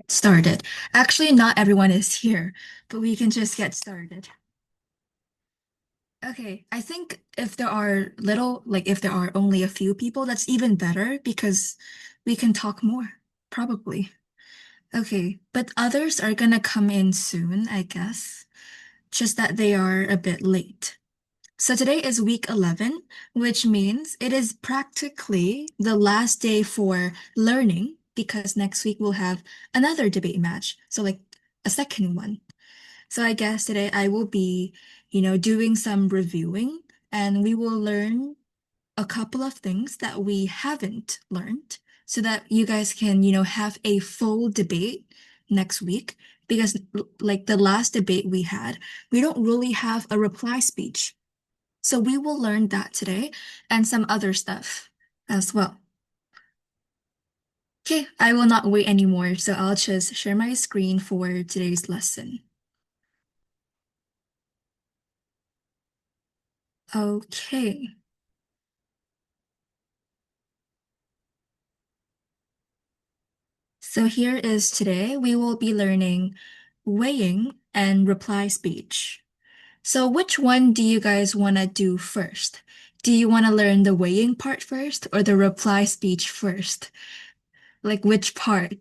Started. Actually, not everyone is here, but we can just get started. Okay, I think if there are if there are only a few people, that's even better because we can talk more, probably. Okay, but others are gonna come in soon, I guess. Just that they are a bit late. So today is week 11, which means it is practically the last day for learning because next week we'll have another debate match. So like a second one. So I guess today I will be, doing some reviewing and we will learn a couple of things that we haven't learned so that you guys can, have a full debate next week. Because like the last debate we had, we don't really have a reply speech. So we will learn that today and some other stuff as well. Okay, I will not wait anymore, so I'll just share my screen for today's lesson. Okay, so here is today. We will be learning weighing and reply speech. So which one do you guys want to do first? Do you want to learn the weighing part first or the reply speech first? Like which part?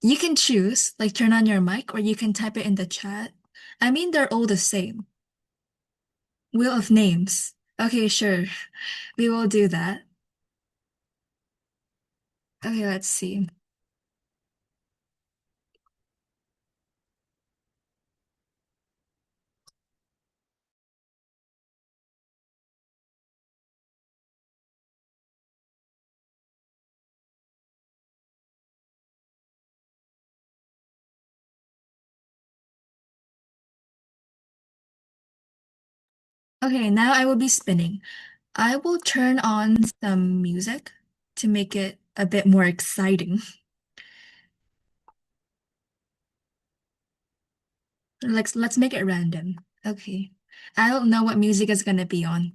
You can choose, like turn on your mic, or you can type it in the chat. I mean, they're all the same. Wheel of names. Okay, sure. We will do that. Okay, let's see. Okay, now I will be spinning. I will turn on some music to make it a bit more exciting. Let's make it random. Okay. I don't know what music is gonna be on.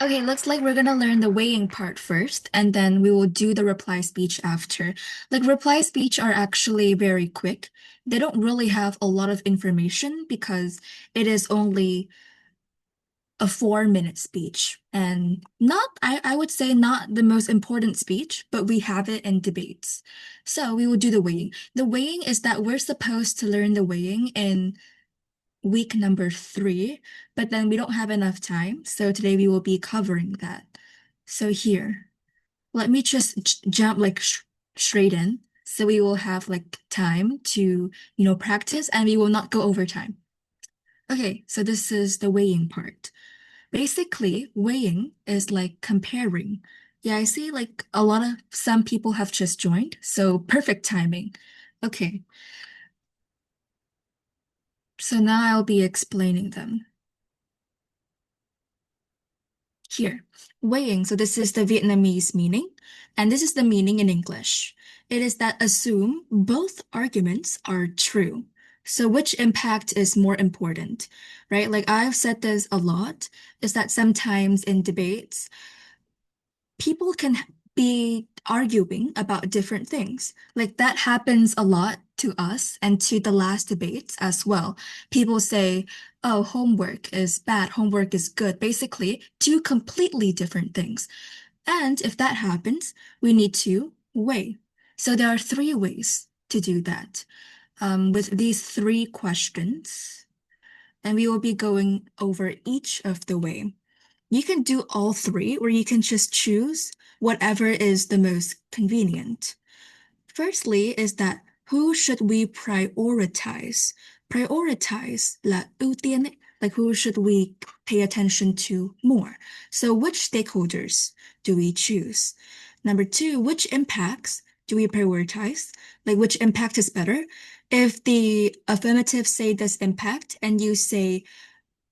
Okay, looks like we're gonna learn the weighing part first, and then we will do the reply speech after. Like reply speech are actually very quick. They don't really have a lot of information because it is only a 4-minute speech. And I would say not the most important speech, but we have it in debates. So we will do the weighing. The weighing is that we're supposed to learn the weighing in week number 3, but then we don't have enough time. So today we will be covering that. So here, let me just jump like straight in. So we will have like time to, practice and we will not go over time. Okay, so this is the weighing part. Basically, weighing is like comparing. Yeah, I see like a lot of some people have just joined, so perfect timing. Okay, so now I'll be explaining them. Here, weighing. So this is the Vietnamese meaning, and this is the meaning in English. It is that assume both arguments are true. So which impact is more important, right? Like I've said this a lot, is that sometimes in debates, people can be arguing about different things. Like that happens a lot to us and to the last debates as well. People say, oh, homework is bad, homework is good. Basically, two completely different things. And if that happens, we need to weigh. So there are 3 ways to do that with these 3 questions. And we will be going over each of the way. You can do all 3, or you can just choose whatever is the most convenient. Firstly, is that who should we prioritize? Prioritize là ưu tiên ấy, like who should we pay attention to more? So which stakeholders do we choose? Number 2, which impacts do we prioritize? Like which impact is better? If the affirmative say this impact and you say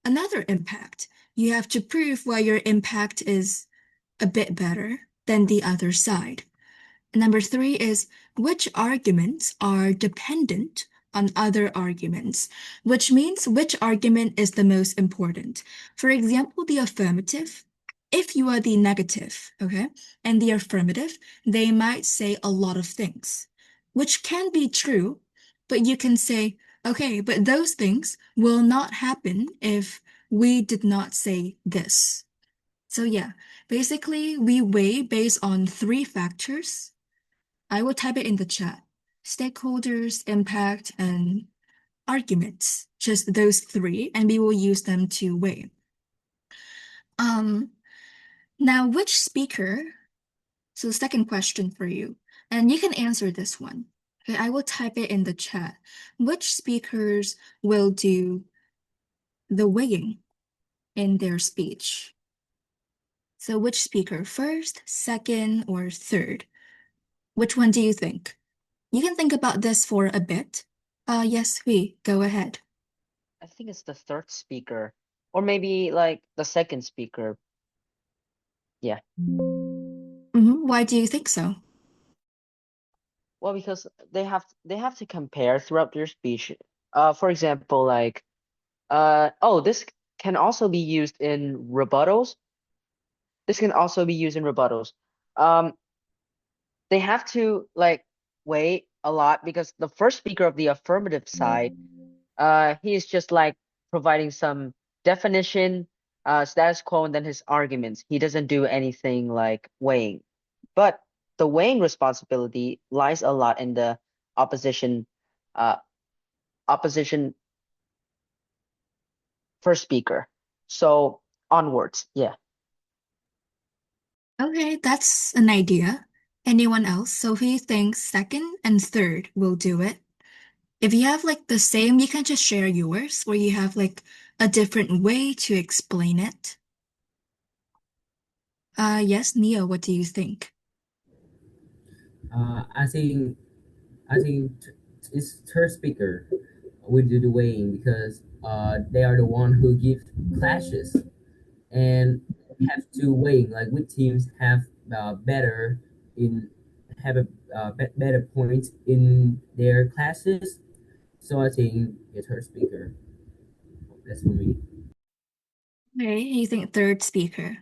another impact, you have to prove why your impact is a bit better than the other side. Number 3 is which arguments are dependent on other arguments, which means which argument is the most important. For example, the affirmative, if you are the negative, okay, and the affirmative, they might say a lot of things, which can be true, but you can say, okay, but those things will not happen if we did not say this. So yeah, basically we weigh based on three factors. I will type it in the chat. Stakeholders, impact, and arguments. Just those three, and we will use them to weigh. Um, Now which speaker, so second question for you, and you can answer this one. Okay, I will type it in the chat. Which speakers will do the weighing in their speech? So which speaker, first, second, or third? Which one do you think? You can think about this for a bit. Yes, we go ahead. I think it's the third speaker, or maybe like the second speaker. Yeah. Why do you think so? Well, because they have to compare throughout their speech. For example, like this can also be used in rebuttals. This can also be used in rebuttals. Um, they have to like weigh a lot because the first speaker of the affirmative side, he is just like providing some definition, status quo, and then his arguments. He doesn't do anything like weighing. But the weighing responsibility lies a lot in the opposition, uh, opposition first speaker. So onwards, yeah. Okay, that's an idea. Anyone else? So who thinks second and third will do it? If you have like the same, you can just share yours, or you have like a different way to explain it. Yes, Neo, what do you think? I think it's third speaker will do the weighing because they are the one who give clashes and have to weigh like which teams have better in have a better points in their classes. So I think it's third speaker. That's for me. Okay, you think third speaker.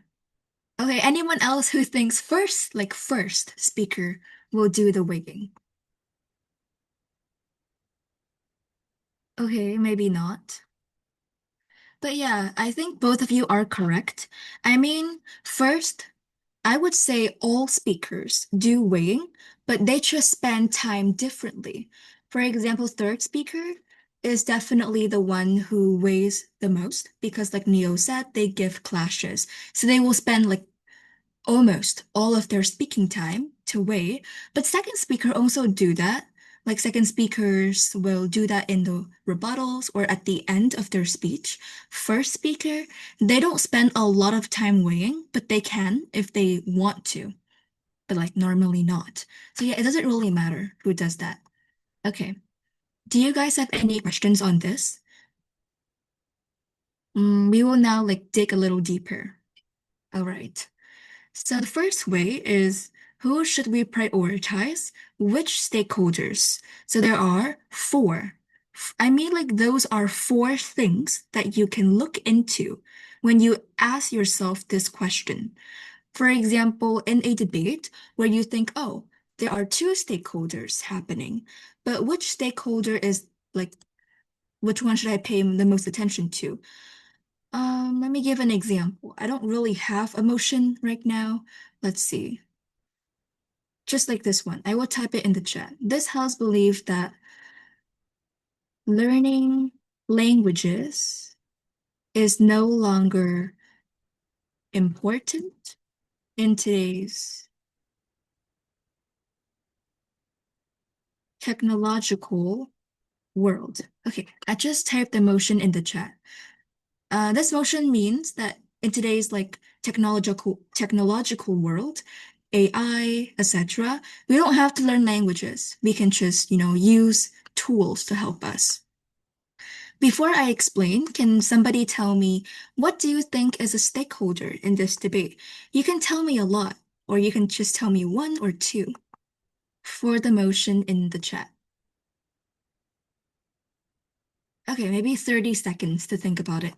Okay, anyone else who thinks first, like first speaker will do the wigging? Okay, maybe not. But yeah, I think both of you are correct. I mean, first, I would say all speakers do weighing, but they just spend time differently. For example, third speaker is definitely the one who weighs the most because, like Neo said, they give clashes. So they will spend like almost all of their speaking time to wait. But second speaker also do that. Like second speakers will do that in the rebuttals or at the end of their speech. First speaker, they don't spend a lot of time weighing, but they can if they want to, but like normally not. So yeah, it doesn't really matter who does that. Okay. Do you guys have any questions on this? We will now like dig a little deeper. All right. So the first way is who should we prioritize? Which stakeholders? So there are four. I mean, like those are four things that you can look into when you ask yourself this question. For example, in a debate where you think, oh, there are two stakeholders happening, but which stakeholder is like, which one should I pay the most attention to? Let me give an example. I don't really have emotion right now. Let's see. Just like this one, I will type it in the chat. This house believes that learning languages is no longer important in today's technological world. Okay, I just typed the motion in the chat. This motion means that in today's like technological world, AI, etc., we don't have to learn languages. We can just, use tools to help us. Before I explain, can somebody tell me what do you think is a stakeholder in this debate? You can tell me a lot, or you can just tell me one or two. for the motion in the chat? Okay, maybe 30 seconds to think about it.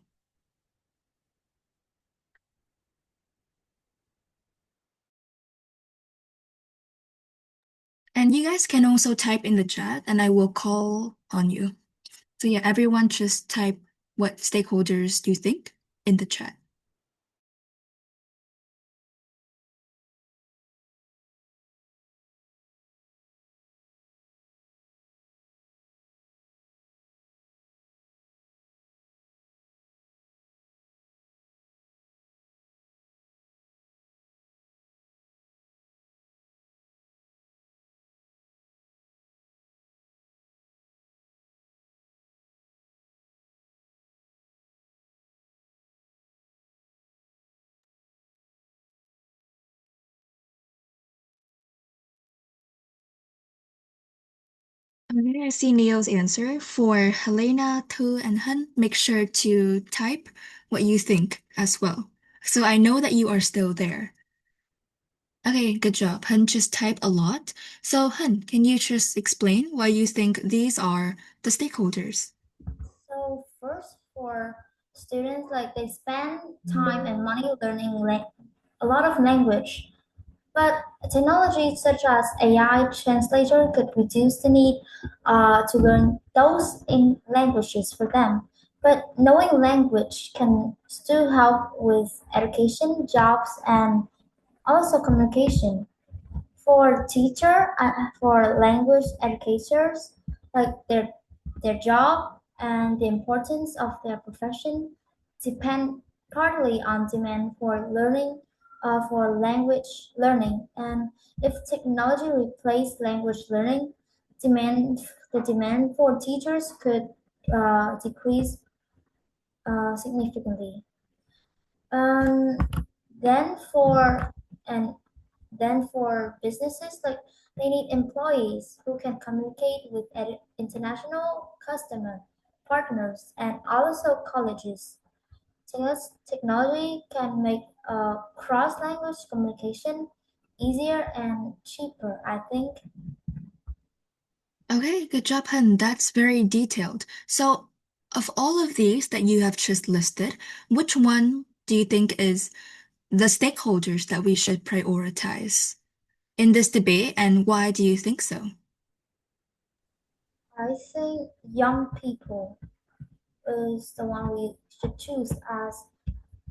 And you guys can also type in the chat and I will call on you. So yeah, everyone just type what stakeholders you think in the chat. Okay, I see Neo's answer. For Helena, Tu, and Hun, make sure to type what you think as well. So I know that you are still there. Okay, good job. Hun just typed a lot. So Hun, can you just explain why you think these are the stakeholders? So first, for students, like they spend time and money learning a lot of language, but technology such as AI translator could reduce the need to learn those in languages for them. But knowing language can still help with education, jobs, and also communication. For teacher, for language educators, like their job and the importance of their profession depend partly on demand for learning, for language learning. And if technology replaces language learning, demand the demand for teachers could decrease significantly. Um, then for and then for businesses, like they need employees who can communicate with international customer partners and also colleges. Technology can make cross-language communication easier and cheaper, I think. Okay, good job, Hun. That's very detailed. So, of all of these that you have just listed, which one do you think is the stakeholders that we should prioritize in this debate, and why do you think so? I think young people is the one we should choose as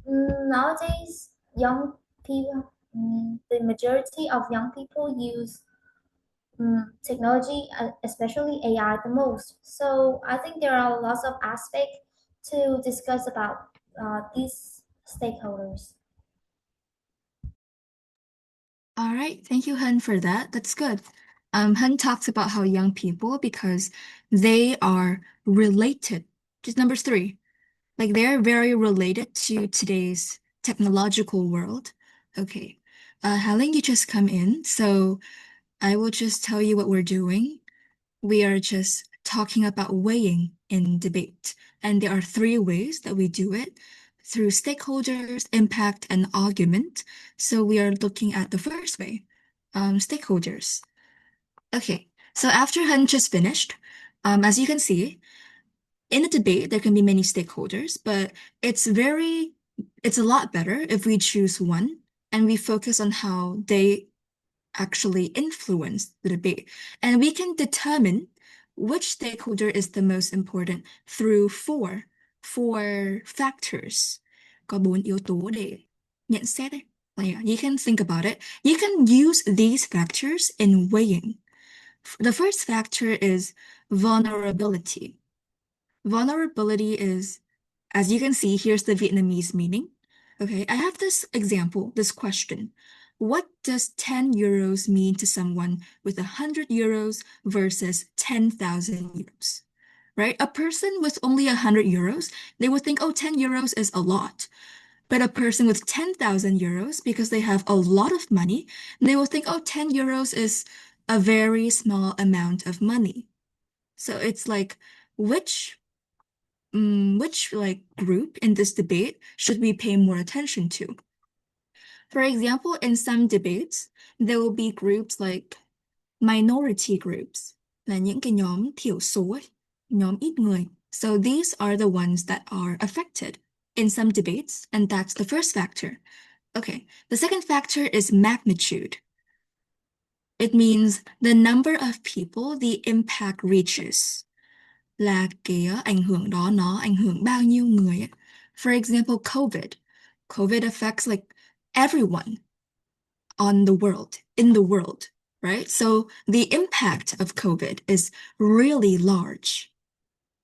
nowadays young people, the majority of young people use technology, especially AI, the most. So I think there are lots of aspects to discuss about these stakeholders. All right, thank you, Hun, for that. That's good. Hun talks about how young people, because they are related, just number three, like they're very related to today's technological world. Okay. Helen, you just come in, so I will just tell you what we're doing. We are just talking about weighing in debate, and there are three ways that we do it through stakeholders, impact, and argument. So we are looking at the first way, stakeholders. Okay, so after Hun just finished, as you can see, in a debate, there can be many stakeholders, but it's a lot better if we choose one and we focus on how they actually influence the debate. And we can determine which stakeholder is the most important through four factors. Có bốn yếu tố để nhận xét ấy. Yeah, you can think about it. You can use these factors in weighing. The first factor is vulnerability. Vulnerability is, as you can see, here's the Vietnamese meaning. Okay, I have this example, this question. What does 10 euros mean to someone with 100 euros versus 10,000 euros? Right? A person with only 100 euros, they would think, oh, 10 euros is a lot. But a person with 10,000 euros, because they have a lot of money, they will think, oh, 10 euros is a very small amount of money. So it's like, which like group in this debate should we pay more attention to? For example, in some debates, there will be groups like Minority groups là những cái nhóm thiểu số ấy, nhóm ít người. So these are the ones that are affected in some debates, and that's the first factor. Okay, the second factor is magnitude. It means the number of people the impact reaches. Là cái ảnh hưởng đó nó ảnh hưởng bao nhiêu người ấy. For example, COVID. COVID affects like everyone on the world, in the world, right? So the impact of COVID is really large.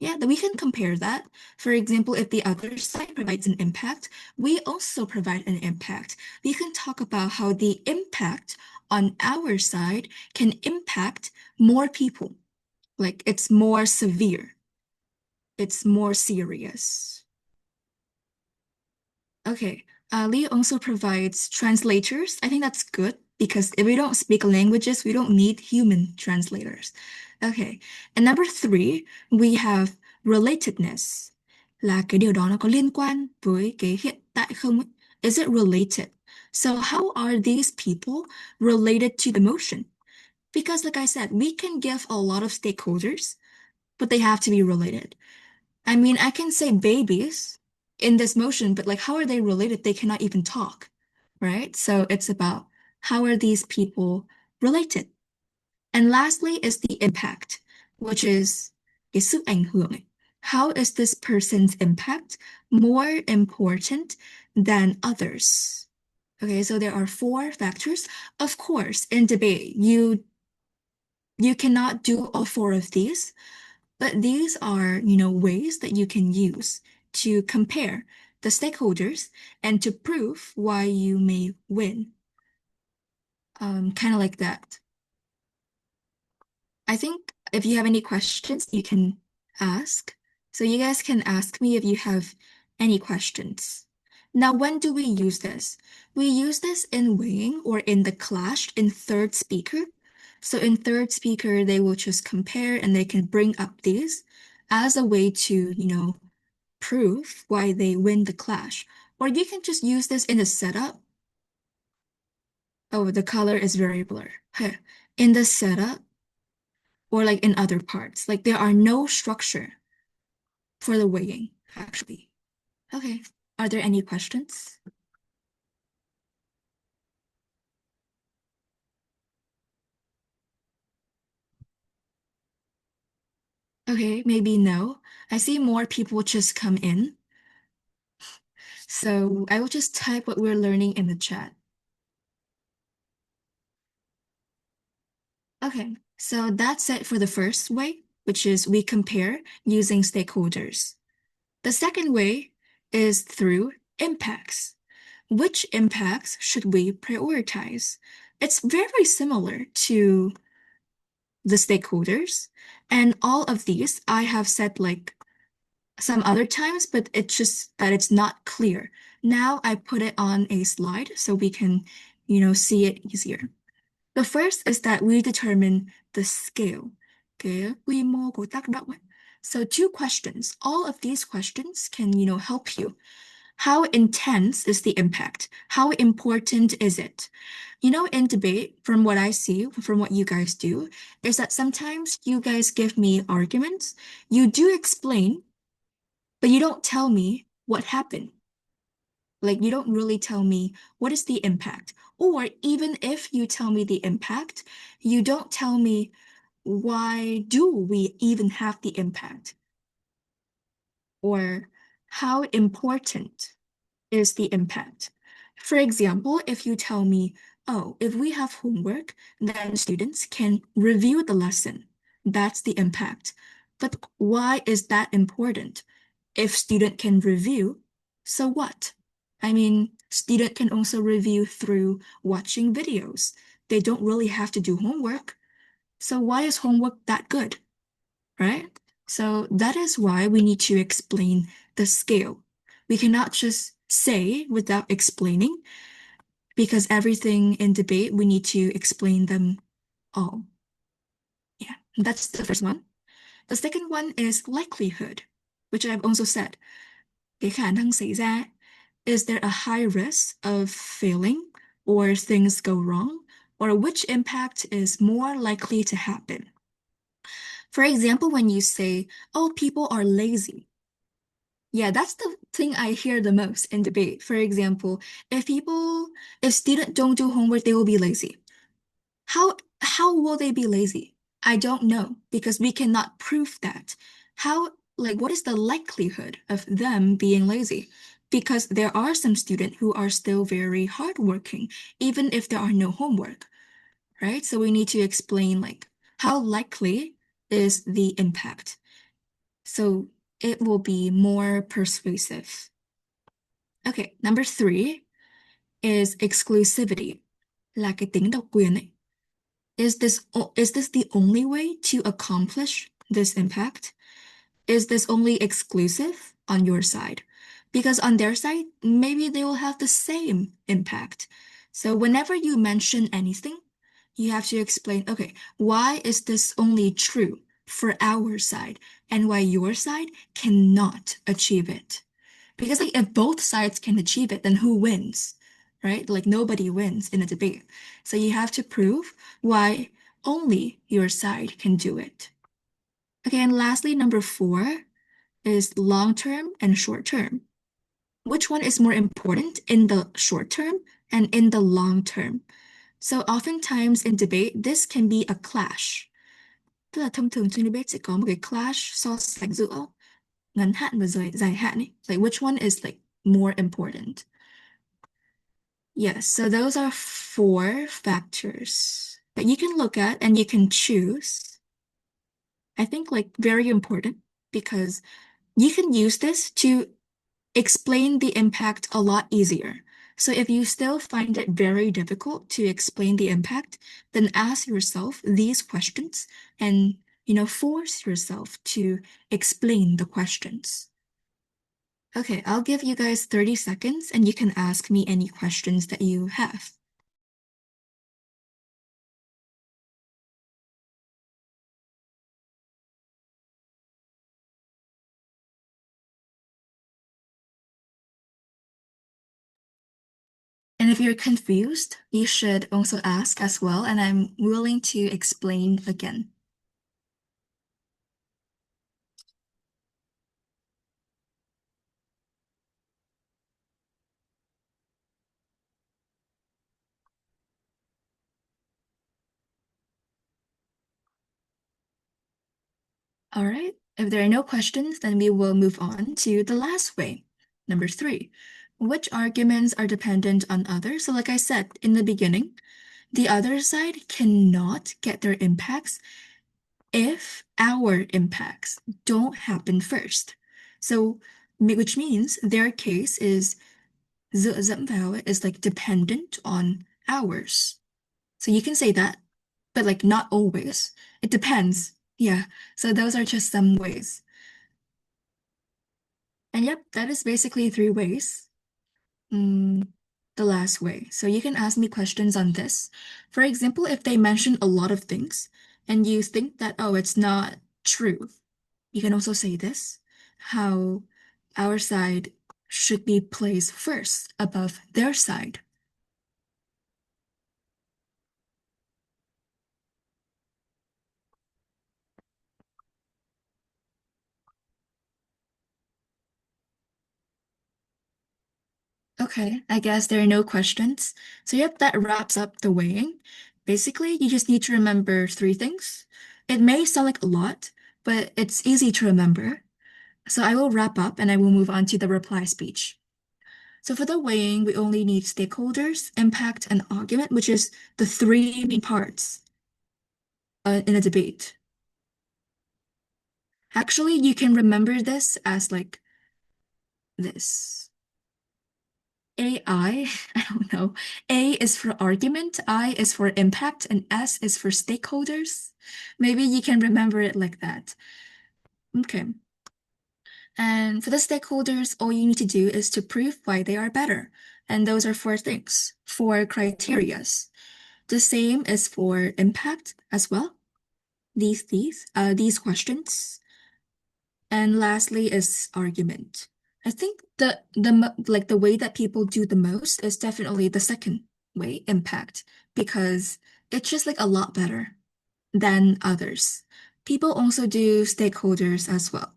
Yeah, we can compare that. For example, if the other side provides an impact, we also provide an impact. We can talk about how the impact on our side can impact more people. Like it's more severe. It's more serious. Okay, Lee also provides translators. I think that's good because if we don't speak languages, we don't need human translators. Okay, and number 3, we have relatedness. Là cái điều đó nó có liên quan với cái hiện tại không ấy? Is it related? So how are these people related to the motion? Because like I said, we can give a lot of stakeholders, but they have to be related. I mean, I can say babies in this motion, but like, how are they related? They cannot even talk, right? So it's about how are these people related? And lastly is the impact, which is cái sự ảnh hưởng ấy. How is this person's impact more important than others? Okay, so there are 4 factors. Of course, in debate, you cannot do all 4 of these. But these are, ways that you can use to compare the stakeholders and to prove why you may win. Kind of like that. I think if you have any questions, you can ask. So you guys can ask me if you have any questions. Now, when do we use this? We use this in weighing or in the clash in third speaker. So in third speaker, they will just compare and they can bring up these as a way to, prove why they win the clash. Or you can just use this in the setup. Oh, the color is very blur. In the setup, or like in other parts. Like there are no structure for the weighing, actually. Okay, are there any questions? Okay, maybe no. I see more people just come in. So I will just type what we're learning in the chat. Okay, so that's it for the first way, which is we compare using stakeholders. The second way is through impacts. Which impacts should we prioritize? It's very similar to the stakeholders, and all of these I have said like some other times, but it's just that it's not clear. Now I put it on a slide so we can, see it easier. The first is that we determine the scale, cái quy mô của tác động ấy. So 2 questions. All of these questions can, help you. How intense is the impact? How important is it? In debate, from what I see, from what you guys do, is that sometimes you guys give me arguments. You do explain, but you don't tell me what happened. Like you don't really tell me what is the impact. Or even if you tell me the impact, you don't tell me why do we even have the impact? Or how important is the impact? For example, if you tell me, oh, if we have homework, then students can review the lesson. That's the impact. But why is that important? If student can review, so what? I mean, student can also review through watching videos. They don't really have to do homework. So why is homework that good, right? So that is why we need to explain the scale. We cannot just say without explaining, because everything in debate, we need to explain them all. Yeah, that's the first one. The second one is likelihood, which I've also said. Cái khả năng xảy ra, is there a high risk of failing or things go wrong? or which impact is more likely to happen. For example, when you say, oh, people are lazy. Yeah, that's the thing I hear the most in debate. For example, if students don't do homework, they will be lazy. How will they be lazy? I don't know because we cannot prove that. What is the likelihood of them being lazy? Because there are some students who are still very hardworking, even if there are no homework, right? So we need to explain how likely is the impact. So it will be more persuasive. Okay, number 3 is exclusivity, là cái tính độc quyền ấy. Is this the only way to accomplish this impact? Is this only exclusive on your side? Because on their side, maybe they will have the same impact. So whenever you mention anything, you have to explain, okay, why is this only true for our side and why your side cannot achieve it? Because if both sides can achieve it, then who wins, right? Nobody wins in a debate. So you have to prove why only your side can do it. Okay, and lastly, number 4 is long term and short term. Which one is more important in the short term and in the long term? So oftentimes in debate, this can be a clash. Tức là thông thường trên debate sẽ có một cái clash so sánh giữa ngắn hạn và dài hạn ấy. Which one is more important? Yes, so those are 4 factors that you can look at and you can choose. I think very important because you can use this to explain the impact a lot easier. So if you still find it very difficult to explain the impact, then ask yourself these questions and, force yourself to explain the questions. Okay, I'll give you guys 30 seconds and you can ask me any questions that you have. And if you're confused, you should also ask as well, and I'm willing to explain again. All right, if there are no questions, then we will move on to the last way. Number 3, which arguments are dependent on others? So like I said in the beginning, the other side cannot get their impacts if our impacts don't happen first. So, which means their case is dựa dẫm vào is dependent on ours. So you can say that, but not always. It depends. Yeah. So those are just some ways. And yep, that is basically 3 ways. The last way. So you can ask me questions on this. For example, if they mention a lot of things and you think that, oh, it's not true, you can also say this, how our side should be placed first above their side. Okay, I guess there are no questions. So yep, that wraps up the weighing. Basically, you just need to remember 3 things. It may sound like a lot, but it's easy to remember. So I will wrap up and I will move on to the reply speech. So for the weighing, we only need stakeholders, impact, and argument, which is the 3 main parts in a debate. Actually, you can remember this as this. AI, I don't know. A is for argument, I is for impact, and S is for stakeholders. Maybe you can remember it like that. Okay. And for the stakeholders, all you need to do is to prove why they are better. And those are 4 things, 4 criterias. The same is for impact as well. These questions. And lastly is argument. I think the way that people do the most is definitely the second way, impact. because it's just like a lot better than others. People also do stakeholders as well.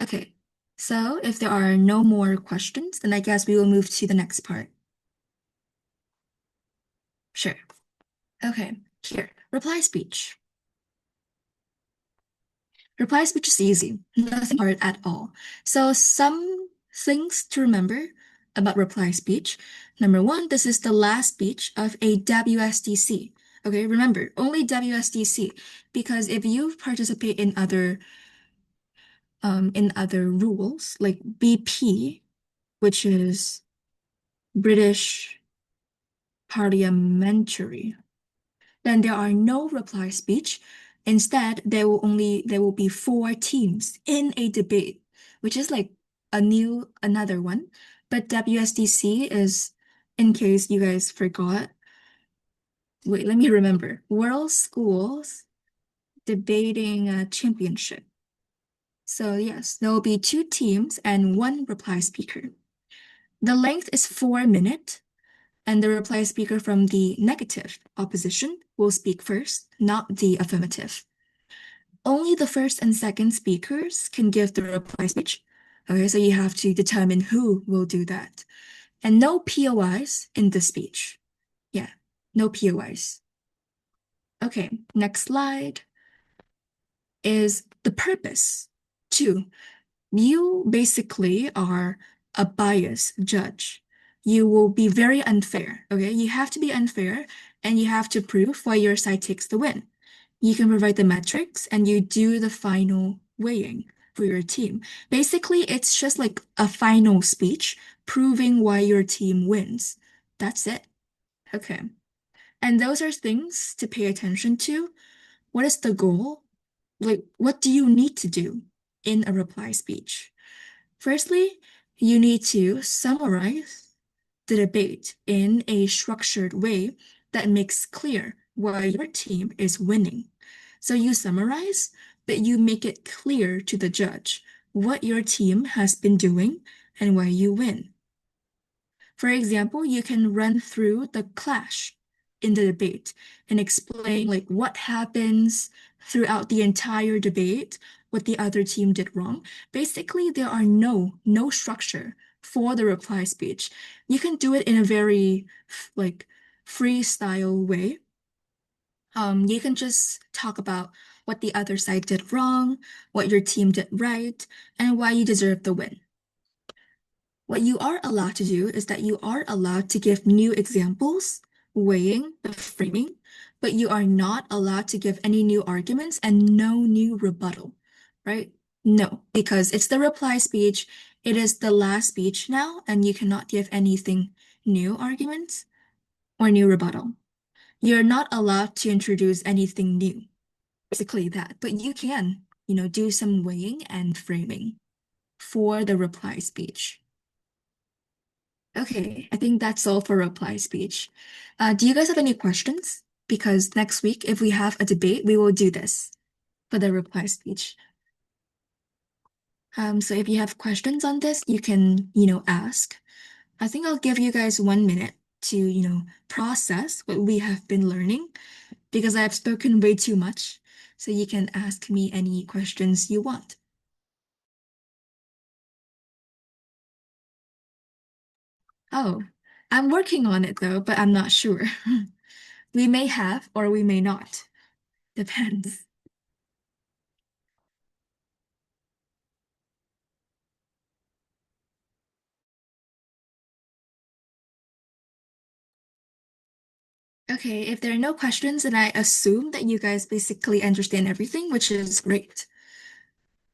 Okay, so if there are no more questions, then I guess we will move to the next part. Sure. Okay, here, reply speech. Reply speech is easy, nothing hard at all. So some things to remember about reply speech. Number one, this is the last speech of a WSDC. Okay, remember, only WSDC, because if you participate in other rules like BP, which is British Parliamentary, then there are no reply speech. Instead, there will be four teams in a debate, which is like another one. But WSDC is, in case you guys forgot, wait, let me remember. World Schools Debating Championship. So yes, there will be two teams and one reply speaker. The length is 4 minutes, and the reply speaker from the negative opposition will speak first, not the affirmative. Only the first and second speakers can give the reply speech. Okay, so you have to determine who will do that. And no POIs in the speech. Yeah, no POIs. Okay, next slide is the purpose. Two, you basically are a biased judge. You will be very unfair, okay? You have to be unfair and you have to prove why your side takes the win. You can provide the metrics and you do the final weighing for your team. Basically, it's just like a final speech proving why your team wins. That's it. Okay. And those are things to pay attention to. What is the goal? Like, what do you need to do in a reply speech? Firstly, you need to summarize the debate in a structured way that makes clear why your team is winning. So you summarize, but you make it clear to the judge what your team has been doing and why you win. For example, you can run through the clash in the debate and explain like what happens throughout the entire debate, what the other team did wrong. Basically, there are no structure for the reply speech. You can do it in a very like freestyle way. You can just talk about what the other side did wrong, what your team did right, and why you deserve the win. What you are allowed to do is that you are allowed to give new examples, weighing the framing, but you are not allowed to give any new arguments and no new rebuttal, right? No, because it's the reply speech. It is the last speech now, and you cannot give anything new arguments or new rebuttal. You're not allowed to introduce anything new, basically that, but you can, do some weighing and framing for the reply speech. Okay, I think that's all for reply speech. Do you guys have any questions? Because next week, if we have a debate, we will do this for the reply speech. So if you have questions on this, you can, ask. I think I'll give you guys 1 minute to, process what we have been learning because I've spoken way too much. So you can ask me any questions you want. Oh, I'm working on it though, but I'm not sure. We may have or we may not. Depends. Okay, if there are no questions, then I assume that you guys basically understand everything, which is great.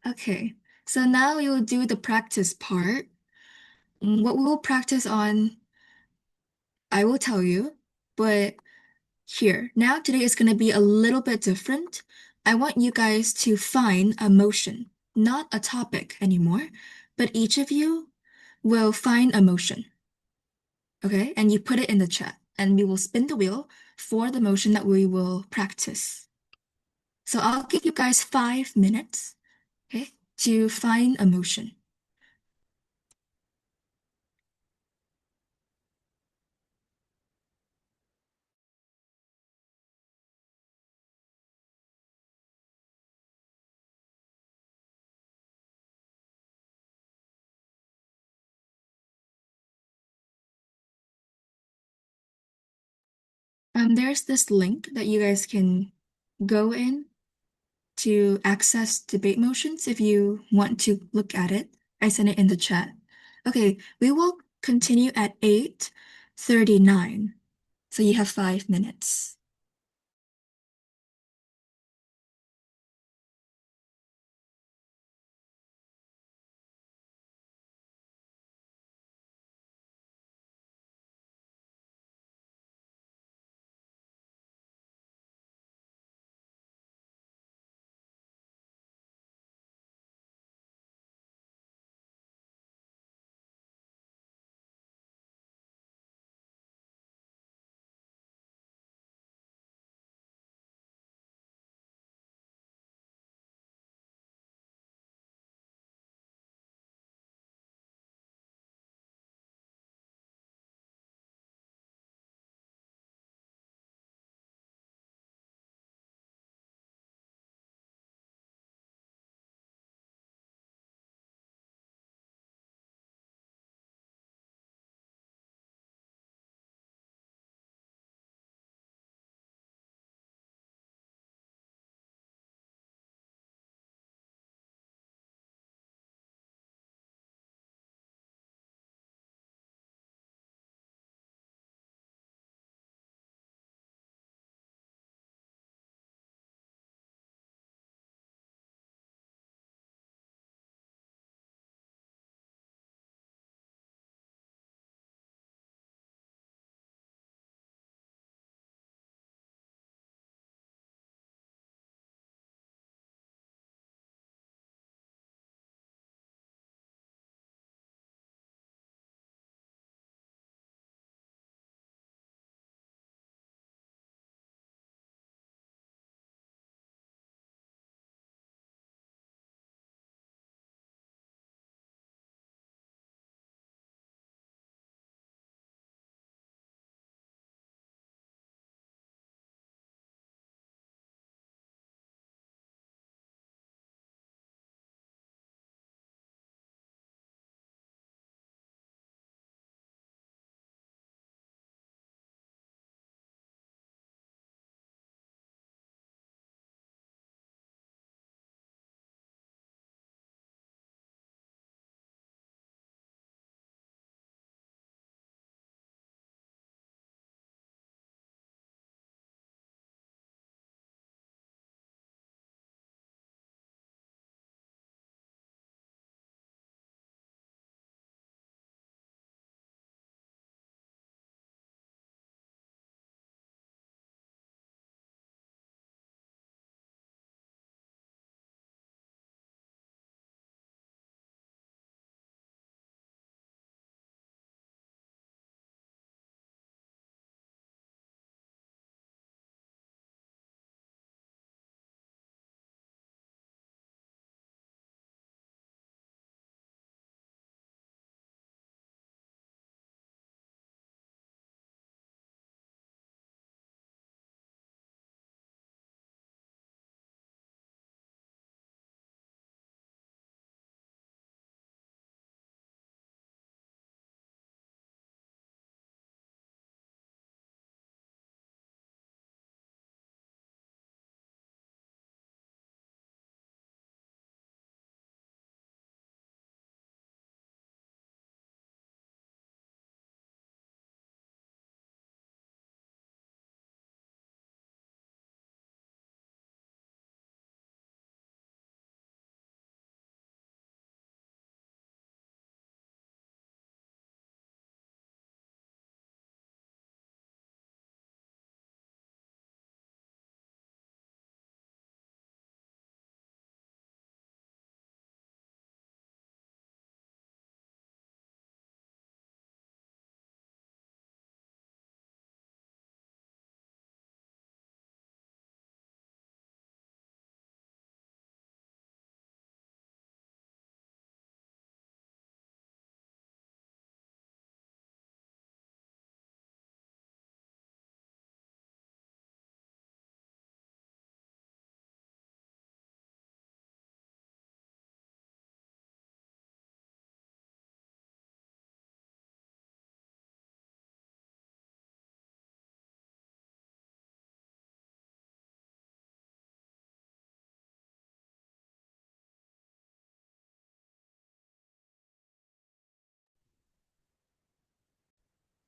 Okay, so now we will do the practice part. What we will practice on, I will tell you, but here, now today is going to be a little bit different. I want you guys to find a motion, not a topic anymore, but each of you will find a motion. Okay, and you put it in the chat, and we will spin the wheel for the motion that we will practice. So I'll give you guys 5 minutes, okay, to find a motion. There's this link that you guys can go in to access debate motions if you want to look at it. I sent it in the chat. Okay, we will continue at 8:39. So you have 5 minutes.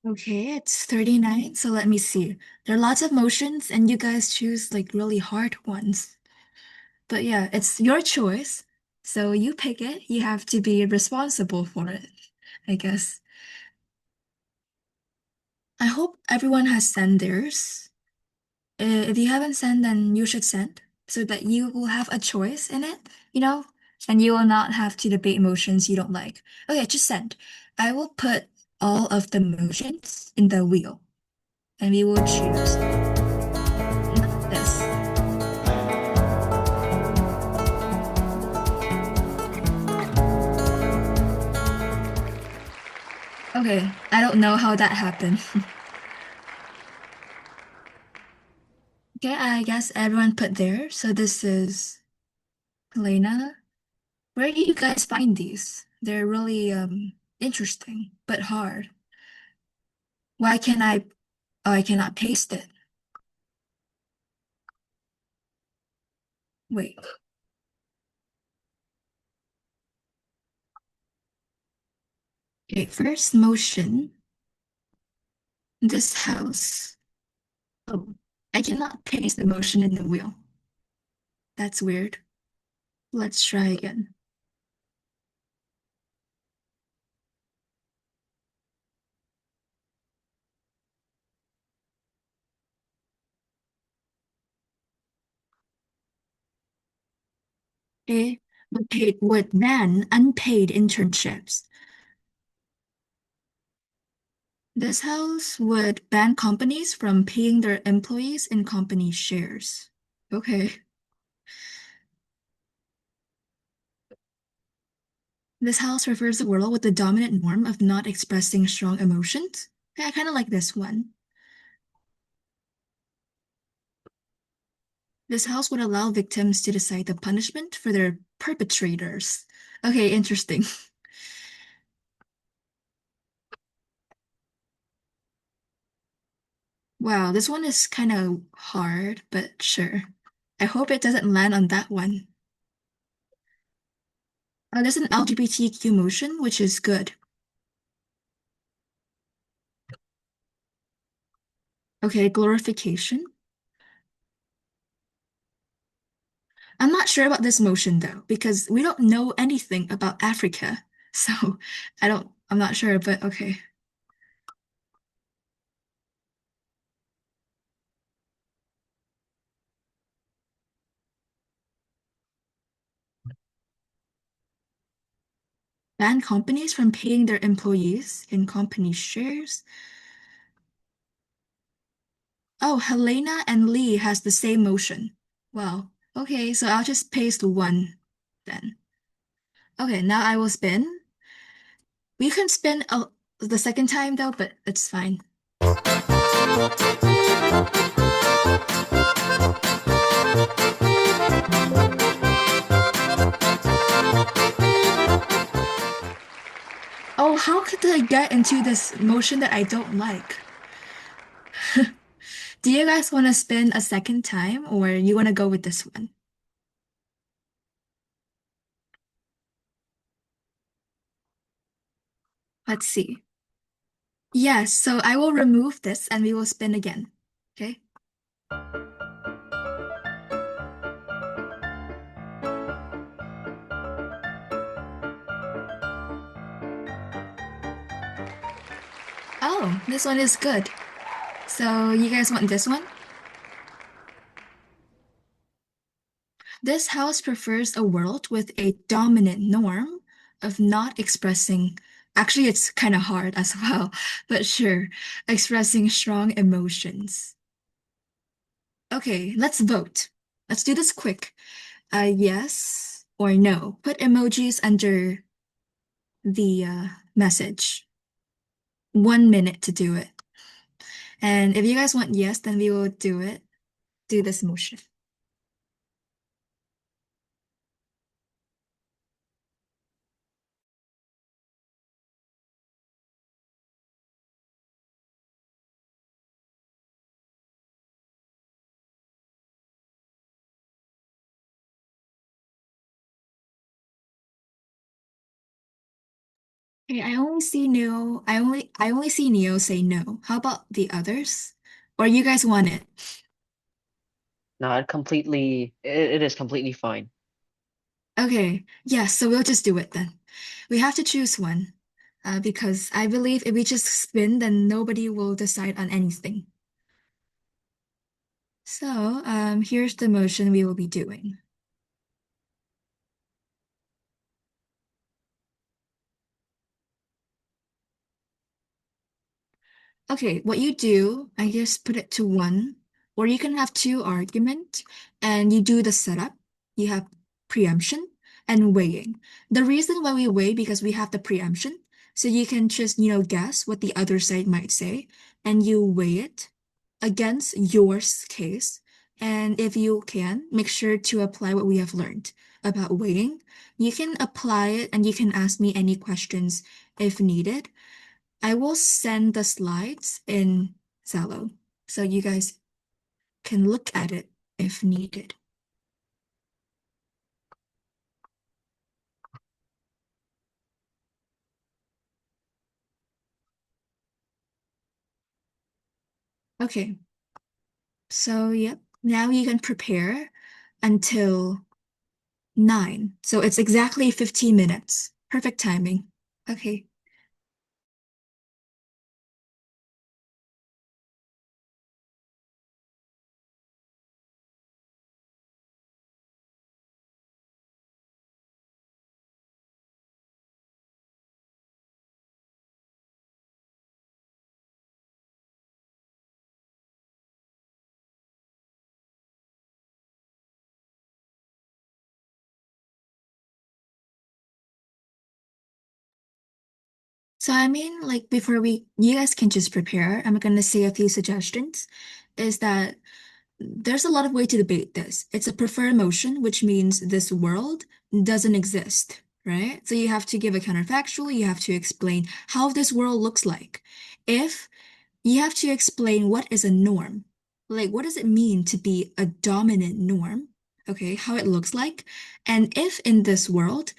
Okay, it's 39, so let me see. There are lots of motions, and you guys choose like really hard ones. But yeah, it's your choice. So you pick it. You have to be responsible for it, I guess. I hope everyone has sent theirs. If you haven't sent, then you should send so that you will have a choice in it, you know, and you will not have to debate motions you don't like. Okay, just send. I will put all of the motions in the wheel, and we will choose this. Okay, I don't know how that happened. Okay, I guess everyone put there. So this is Helena. Where do you guys find these? They're really interesting, but hard. Why can I Oh, I cannot paste it. Wait. Okay, first motion. This house. Oh, I cannot paste the motion in the wheel. That's weird. Let's try again. A would pay would ban unpaid internships. This house would ban companies from paying their employees in company shares. Okay. This house refers to the world with the dominant norm of not expressing strong emotions. Yeah, I kind of like this one. This house would allow victims to decide the punishment for their perpetrators. Okay, interesting. Wow, this one is kind of hard, but sure. I hope it doesn't land on that one. There's an LGBTQ motion, which is good. Okay, glorification. I'm not sure about this motion though, because we don't know anything about Africa. So I'm not sure, but okay. Ban companies from paying their employees in company shares. Oh, Helena and Lee has the same motion. Wow. Okay, so I'll just paste one then. Okay, now I will spin. We can spin the second time though, but it's fine. Oh, how could I get into this motion that I don't like? Do you guys want to spin a second time or you want to go with this one? Let's see. Yes, so I will remove this and we will spin again. Okay? Oh, this one is good. So you guys want this one? This house prefers a world with a dominant norm of not expressing, actually, it's kind of hard as well, but sure, expressing strong emotions. Okay, let's vote. Let's do this quick. Yes or no. Put emojis under the message. 1 minute to do it. And if you guys want yes, then we will do it. Do this motion. Okay, I only see Neo say no. How about the others? Or you guys want it? No, it is completely fine. Okay, yes, so we'll just do it then. We have to choose one, because I believe if we just spin, then nobody will decide on anything. So, here's the motion we will be doing. Okay, what you do, I just put it to one, or you can have two argument, and you do the setup. You have preemption and weighing. The reason why we weigh because we have the preemption, so you can just, guess what the other side might say, and you weigh it against yours case. And if you can, make sure to apply what we have learned about weighing. You can apply it and you can ask me any questions if needed. I will send the slides in Zello so you guys can look at it if needed. Okay, so yep, now you can prepare until 9. So it's exactly 15 minutes. Perfect timing. Okay. So I mean, like you guys can just prepare. I'm gonna say a few suggestions. Is that there's a lot of way to debate this. It's a preferred motion, which means this world doesn't exist, right? So you have to give a counterfactual, you have to explain how this world looks like. If you have to explain what is a norm, like what does it mean to be a dominant norm, okay, how it looks like, and if in this world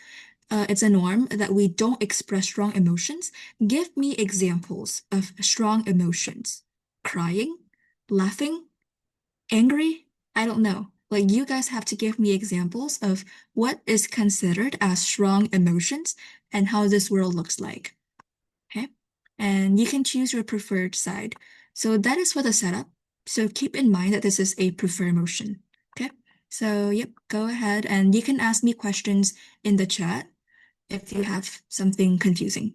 it's a norm that we don't express strong emotions. Give me examples of strong emotions. Crying, laughing, angry? I don't know. Like, you guys have to give me examples of what is considered as strong emotions and how this world looks like. Okay? And you can choose your preferred side. So that is for the setup. So keep in mind that this is a preferred motion. Okay? So, yep, go ahead and you can ask me questions in the chat if you have something confusing.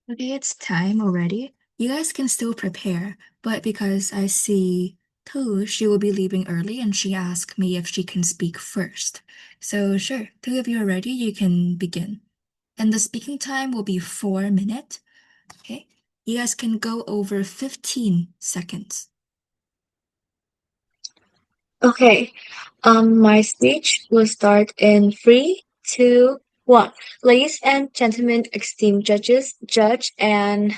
Okay, it's time already. You guys can still prepare, but because I see Tu, she will be leaving early and she asked me if she can speak first. So sure, two if you're ready, you can begin. And the speaking time will be 4 minutes. Okay? You guys can go over 15 seconds. Okay, my speech will start in 3, 2, 1. Ladies and gentlemen, esteemed judges, judge, and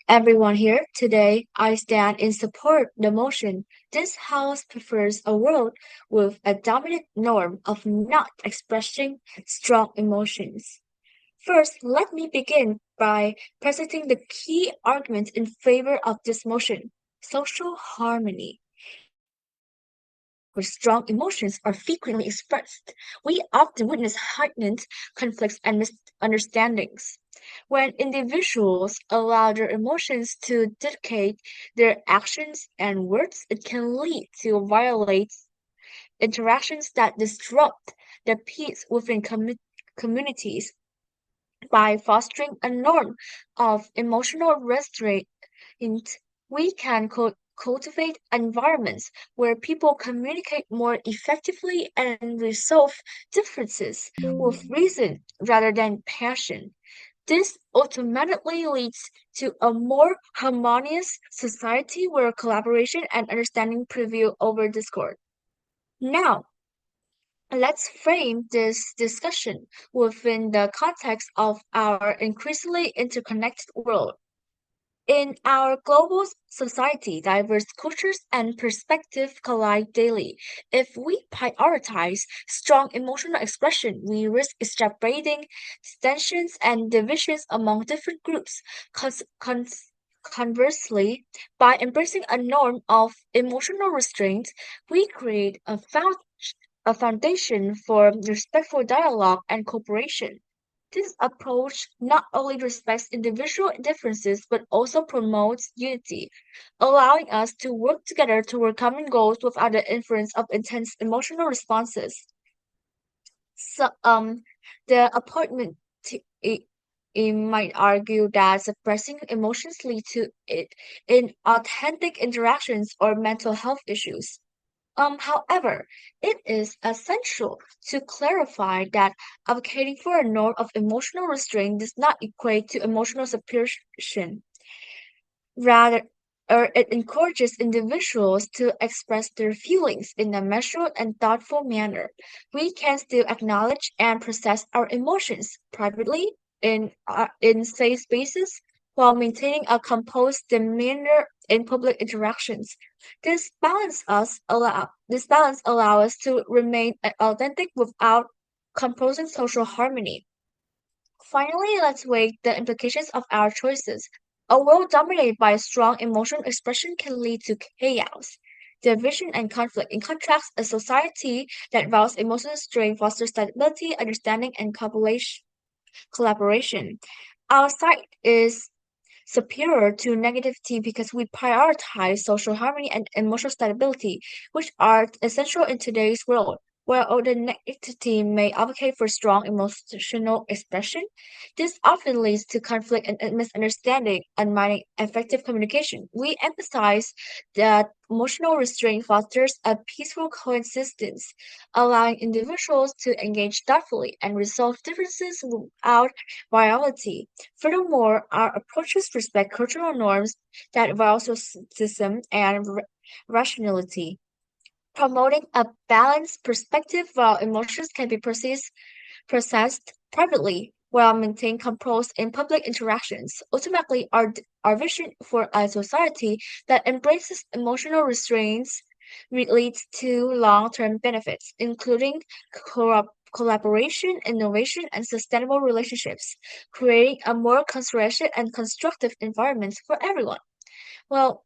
everyone here, today I stand in support the motion. This House prefers a world with a dominant norm of not expressing strong emotions. First, let me begin by presenting the key arguments in favor of this motion: social harmony. Where strong emotions are frequently expressed, we often witness heightened conflicts and misunderstandings. When individuals allow their emotions to dictate their actions and words, it can lead to violent interactions that disrupt the peace within communities. By fostering a norm of emotional restraint, we can cultivate environments where people communicate more effectively and resolve differences with reason rather than passion. This automatically leads to a more harmonious society where collaboration and understanding prevail over discord. Now, let's frame this discussion within the context of our increasingly interconnected world. In our global society, diverse cultures and perspectives collide daily. If we prioritize strong emotional expression, we risk exacerbating tensions and divisions among different groups. Conversely, by embracing a norm of emotional restraint, we create a foundation for respectful dialogue and cooperation. This approach not only respects individual differences but also promotes unity, allowing us to work together toward common goals without the influence of intense emotional responses. So, the appointment t- it, it might argue that suppressing emotions lead to it in authentic interactions or mental health issues. However, it is essential to clarify that advocating for a norm of emotional restraint does not equate to emotional suppression. Rather, it encourages individuals to express their feelings in a measured and thoughtful manner. We can still acknowledge and process our emotions privately in safe spaces while maintaining a composed demeanor in public interactions. This balance allows us to remain authentic without composing social harmony. Finally, let's weigh the implications of our choices. A world dominated by strong emotional expression can lead to chaos, division, and conflict. In contrast, a society that values emotional strength fosters stability, understanding, and collaboration. Our side is superior to negativity because we prioritize social harmony and emotional stability, which are essential in today's world. While the negativity may advocate for strong emotional expression, this often leads to conflict and misunderstanding, undermining effective communication. We emphasize that emotional restraint fosters a peaceful coexistence, allowing individuals to engage thoughtfully and resolve differences without violence. Furthermore, our approaches respect cultural norms that value socialism and rationality, promoting a balanced perspective while emotions can be processed privately while maintaining composed in public interactions. Ultimately, our vision for a society that embraces emotional restraints leads to long-term benefits, including collaboration, innovation, and sustainable relationships, creating a more considerate and constructive environment for everyone. Well,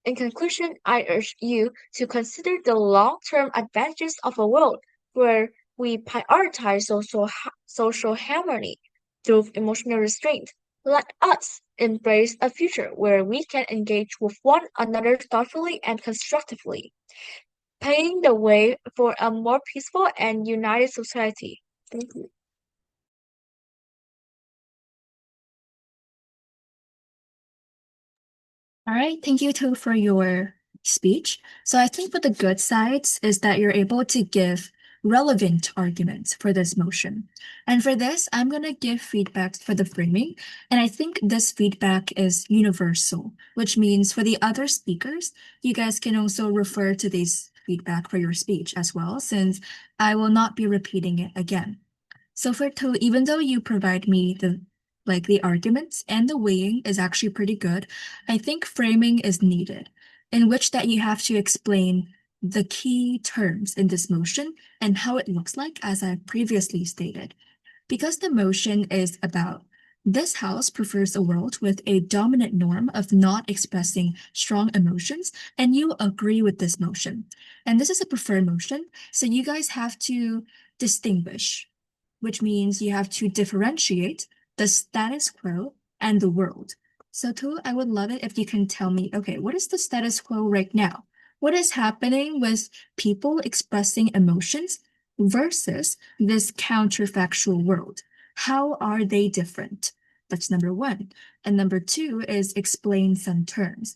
in conclusion, I urge you to consider the long-term advantages of a world where we prioritize social harmony through emotional restraint. Let us embrace a future where we can engage with one another thoughtfully and constructively, paving the way for a more peaceful and united society. Thank you. All right, thank you too for your speech. So I think for the good sides is that you're able to give relevant arguments for this motion. And for this, I'm going to give feedback for the framing. And I think this feedback is universal, which means for the other speakers, you guys can also refer to this feedback for your speech as well, since I will not be repeating it again. So for two, even though you provide me the arguments and the weighing is actually pretty good, I think framing is needed, in which that you have to explain the key terms in this motion and how it looks like, as I previously stated. Because the motion is about this house prefers a world with a dominant norm of not expressing strong emotions, and you agree with this motion. And this is a preferred motion, so you guys have to distinguish, which means you have to differentiate the status quo and the world. So, too, I would love it if you can tell me, okay, what is the status quo right now? What is happening with people expressing emotions versus this counterfactual world? How are they different? That's number one. And number two is explain some terms.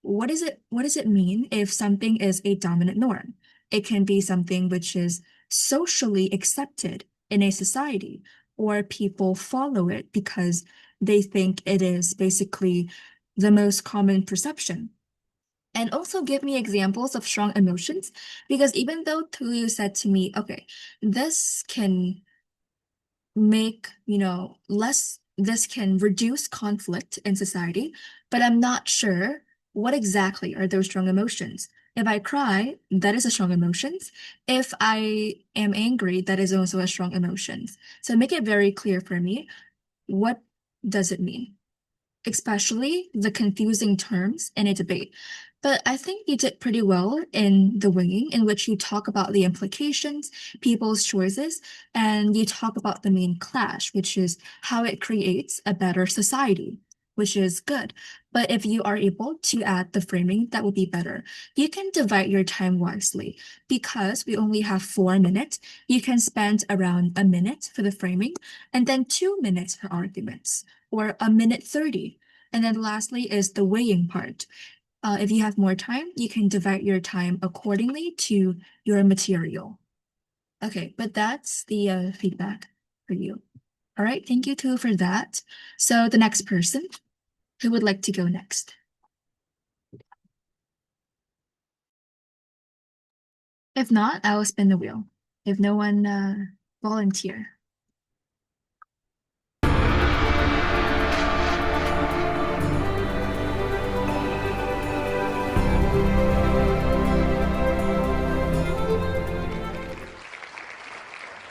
What does it mean if something is a dominant norm? It can be something which is socially accepted in a society, or people follow it because they think it is basically the most common perception. And also give me examples of strong emotions, because even though Tuyu said to me, okay, this can make, this can reduce conflict in society, but I'm not sure what exactly are those strong emotions. If I cry, that is a strong emotion. If I am angry, that is also a strong emotion. So make it very clear for me, what does it mean? Especially the confusing terms in a debate. But I think you did pretty well in the winging, in which you talk about the implications, people's choices, and you talk about the main clash, which is how it creates a better society, which is good. But if you are able to add the framing, that would be better. You can divide your time wisely. Because we only have 4 minutes, you can spend around a minute for the framing and then 2 minutes for arguments, or a minute 30. And then lastly is the weighing part. If you have more time, you can divide your time accordingly to your material. Okay, but that's the feedback for you. All right, thank you too for that. So the next person, who would like to go next? If not, I will spin the wheel. If no one volunteer.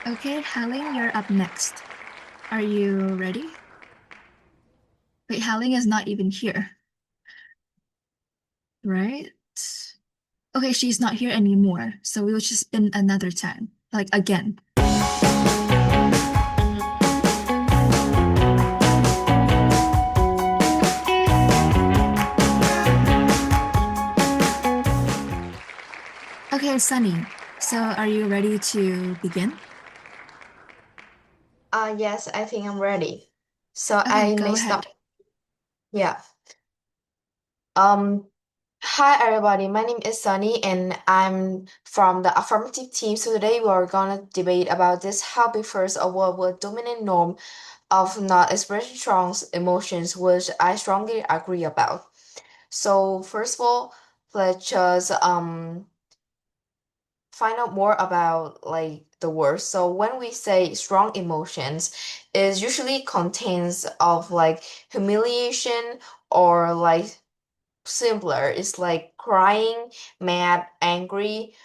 Okay, Haling, you're up next. Are you ready? Wait, Haling is not even here. Right? Okay, she's not here anymore, so we'll just spin another time, like again. Okay, Sunny, so are you ready to begin? Yes, I think I'm ready. So Okay, I go may ahead. start. Yeah. Hi everybody, my name is Sunny and I'm from the affirmative team. So today we're gonna debate about this how prefers a world with dominant norm of not expressing strong emotions, which I strongly agree about. So first of all, let's just find out more about like the word. So when we say strong emotions, it usually contains of like humiliation or like simpler. It's like crying, mad, angry,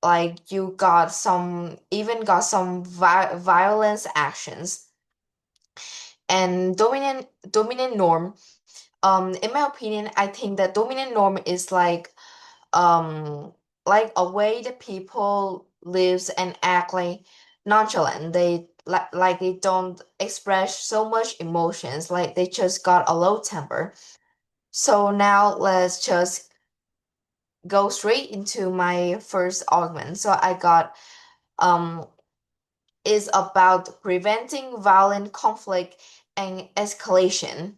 like you got some even got some violence actions. And dominant norm, in my opinion, I think that dominant norm is um like a way that people lives and act like nonchalant. They like they don't express so much emotions, like they just got a low temper. So now let's just go straight into my first argument. So I got um is about preventing violent conflict and escalation.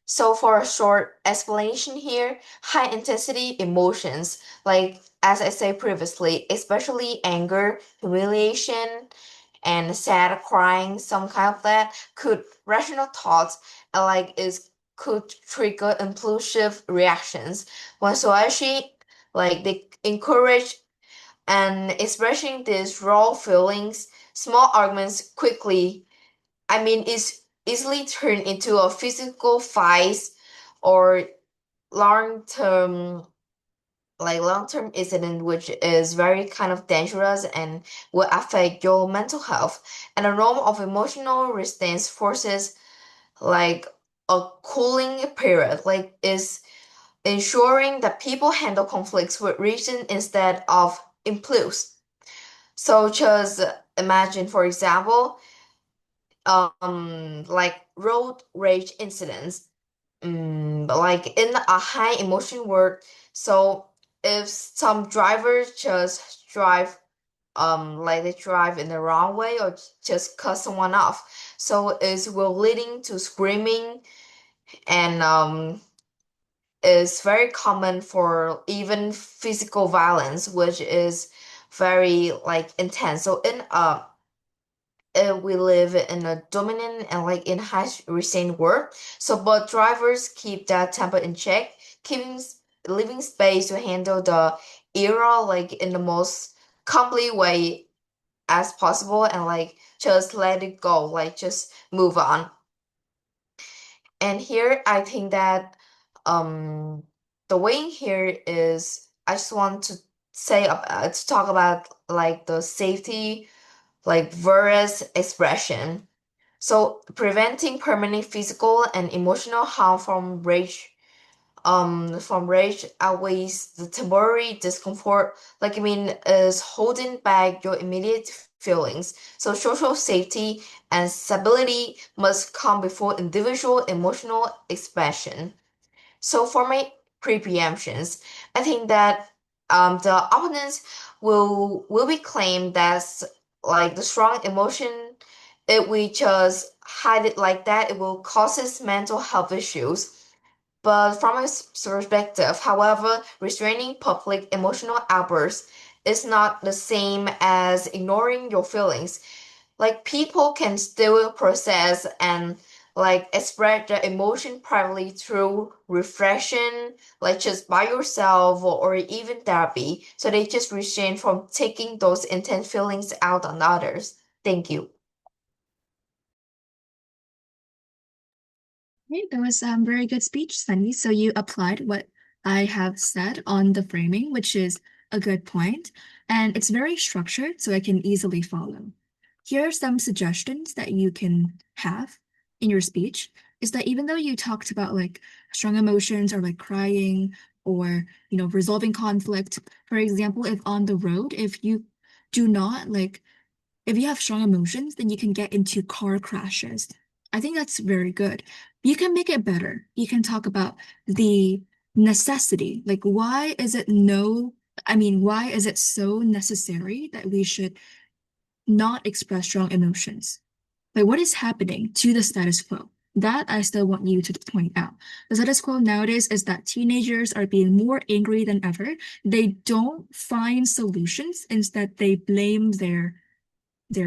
So for a short explanation here, high intensity emotions, like as I said previously, especially anger, humiliation, and sad crying, some kind of that, could rational thoughts like is could trigger impulsive reactions. When society like they encourage and expressing these raw feelings, small arguments quickly, is easily turned into a physical fight or long-term long-term incident, which is very kind of dangerous and will affect your mental health. And a norm of emotional resistance forces like a cooling period, like is ensuring that people handle conflicts with reason instead of impulse. So just imagine, for example, like road rage incidents, like in a high emotion world. So if some drivers just drive like they drive in the wrong way or just cut someone off, so it will leading to screaming and is very common for even physical violence, which is very like intense. So in we live in a dominant and like in high recent world. So, but drivers keep that temper in check, keeping leaving space to handle the era like in the most complete way as possible, and like just let it go, like just move on. And here I think that um the way here is I just want to say to talk about like the safety like versus expression. So preventing permanent physical and emotional harm from rage outweighs the temporary discomfort, is holding back your immediate feelings. So social safety and stability must come before individual emotional expression. So for my pre-preemptions, I think that the opponents will be claimed that like the strong emotion, if we just hide it like that, it will causes mental health issues. But from a perspective, however, restraining public emotional outbursts is not the same as ignoring your feelings. Like people can still process and like express their emotion privately through reflection, like just by yourself or even therapy. So they just refrain from taking those intense feelings out on others. Thank you. Okay, that was a very good speech, Sunny. So you applied what I have said on the framing, which is a good point, and it's very structured, so I can easily follow. Here are some suggestions that you can have in your speech, is that even though you talked about like strong emotions or like crying or, resolving conflict, for example, if on the road, if you do not like if you have strong emotions, then you can get into car crashes. I think that's very good. You can make it better. You can talk about the necessity. Like, why is it so necessary that we should not express strong emotions? Like, what is happening to the status quo? That I still want you to point out. The status quo nowadays is that teenagers are being more angry than ever. They don't find solutions. Instead, they blame their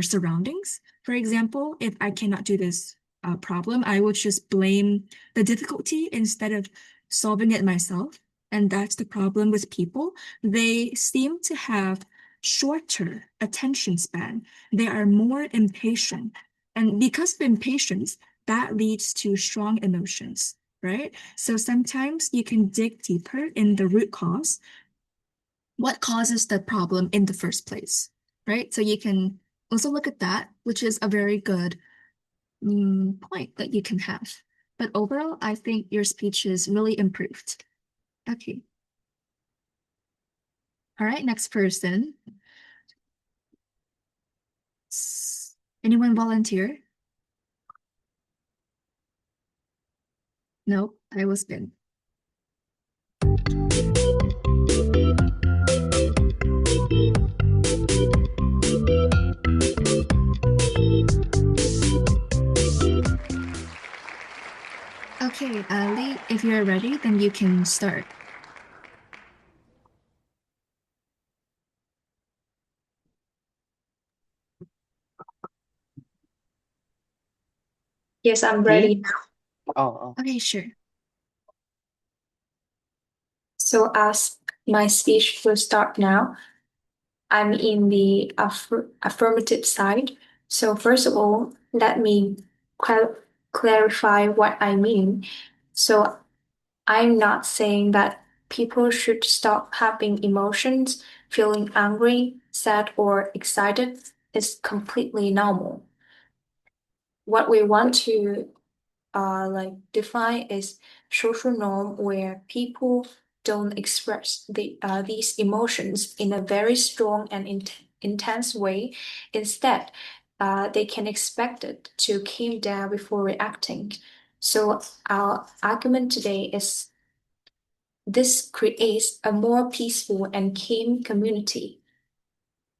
surroundings. For example, if I cannot do this problem, I will just blame the difficulty instead of solving it myself. And that's the problem with people. They seem to have shorter attention span. They are more impatient. And because of impatience, that leads to strong emotions, right? So sometimes you can dig deeper in the root cause. What causes the problem in the first place, right? So you can also look at that, which is a very good point that you can have. But overall, I think your speech is really improved. Okay. All right, next person. Anyone volunteer? No, I will spin. Okay, if you're ready, then you can start. Yes, I'm Me? ready. Oh, Okay, sure. So as my speech will start now, I'm in the affirmative side. So first of all, let me clarify what I mean. So I'm not saying that people should stop having emotions. Feeling angry, sad, or excited is completely normal. What we want to define is social norm where people don't express these emotions in a very strong and intense way. Instead, they can expect it to calm down before reacting. So our argument today is this creates a more peaceful and calm community.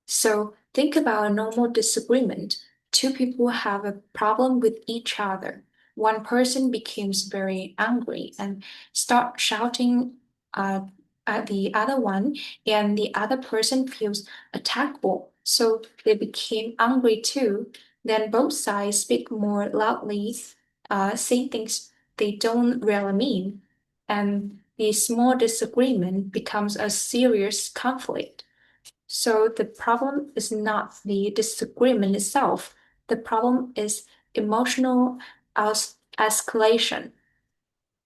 So think about a normal disagreement. Two people have a problem with each other. One person becomes very angry and start shouting at the other one, and the other person feels attackable. So they became angry too. Then both sides speak more loudly, say things they don't really mean, and the small disagreement becomes a serious conflict. So the problem is not the disagreement itself. The problem is emotional escalation.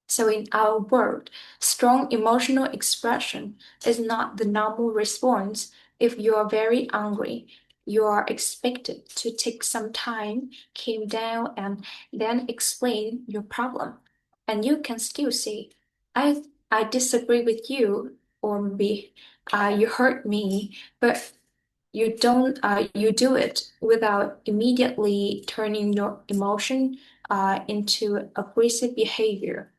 So in our world, strong emotional expression is not the normal response. If you are very angry, you are expected to take some time, calm down, and then explain your problem. And you can still say, I disagree with you, or maybe you hurt me, but you do it without immediately turning your emotion into aggressive behavior.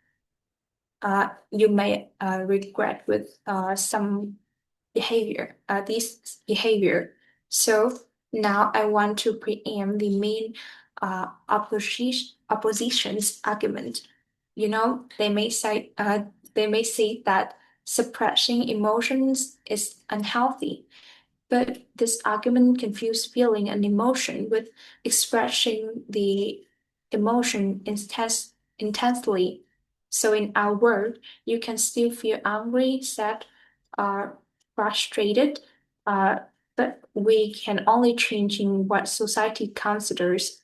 You may regret with some behavior, this behavior. So now I want to preempt the main opposition's argument. You know, they may say that suppressing emotions is unhealthy, but this argument confuses feeling and emotion with expressing the emotion intensely. So in our world, you can still feel angry, sad, frustrated, uh, but we can only change in what society considers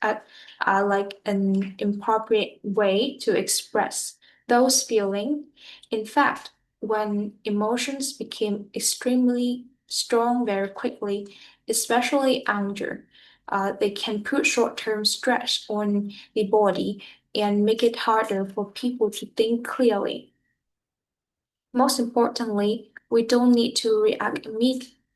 like an appropriate way to express those feelings. In fact, when emotions became extremely strong very quickly, especially anger, they can put short-term stress on the body and make it harder for people to think clearly. Most importantly, we don't need to react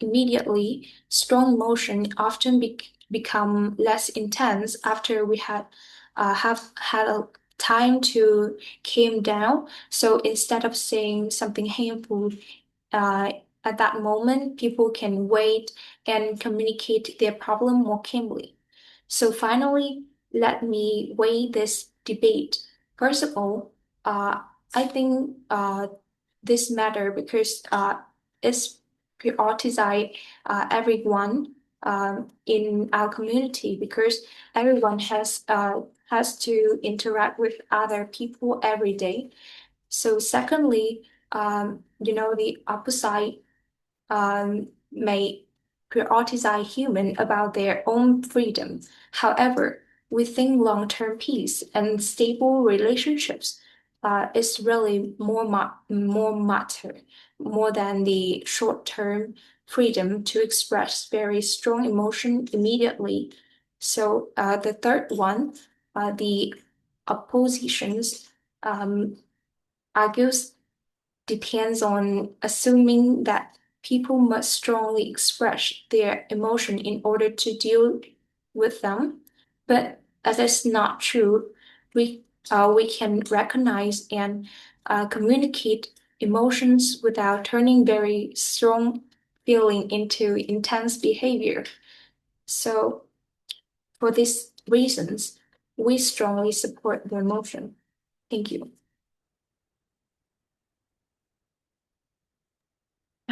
immediately. Strong emotion often become less intense after we have had a time to calm down. So instead of saying something painful at that moment, people can wait and communicate their problem more calmly. So finally, let me weigh this debate. First of all, I think this matter because it's prioritize everyone in our community because everyone has to interact with other people every day. So secondly, the opposite may prioritize human about their own freedom. However, we think long-term peace and stable relationships is really more matter more than the short-term freedom to express very strong emotion immediately. So the third one, the oppositions argues depends on assuming that people must strongly express their emotion in order to deal with them. But that is not true. We can recognize and communicate emotions without turning very strong feeling into intense behavior. So for these reasons, we strongly support the emotion. Thank you.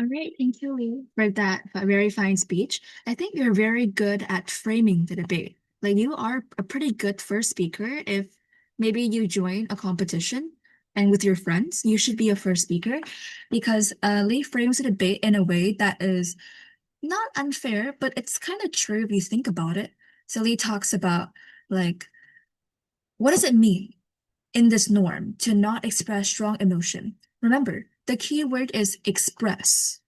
All right, thank you, Lee, for that very fine speech. I think you're very good at framing the debate. Like you are a pretty good first speaker. If maybe you join a competition and with your friends, you should be a first speaker because Lee frames the debate in a way that is not unfair, but it's kind of true if you think about it. So Lee talks about like, what does it mean in this norm to not express strong emotion? Remember, the key word is express,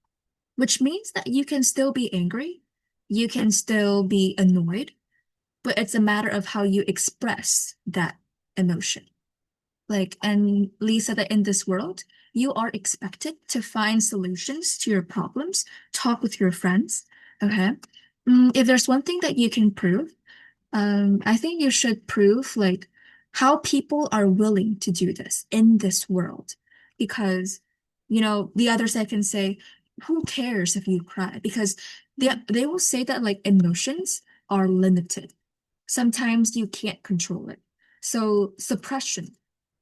which means that you can still be angry, you can still be annoyed, but it's a matter of how you express that emotion. Like, and Lee said that in this world, you are expected to find solutions to your problems, talk with your friends. Okay. If there's one thing that you can prove, I think you should prove like how people are willing to do this in this world. Because, the other side can say, who cares if you cry? Because they will say that like emotions are limited. Sometimes you can't control it. So suppression,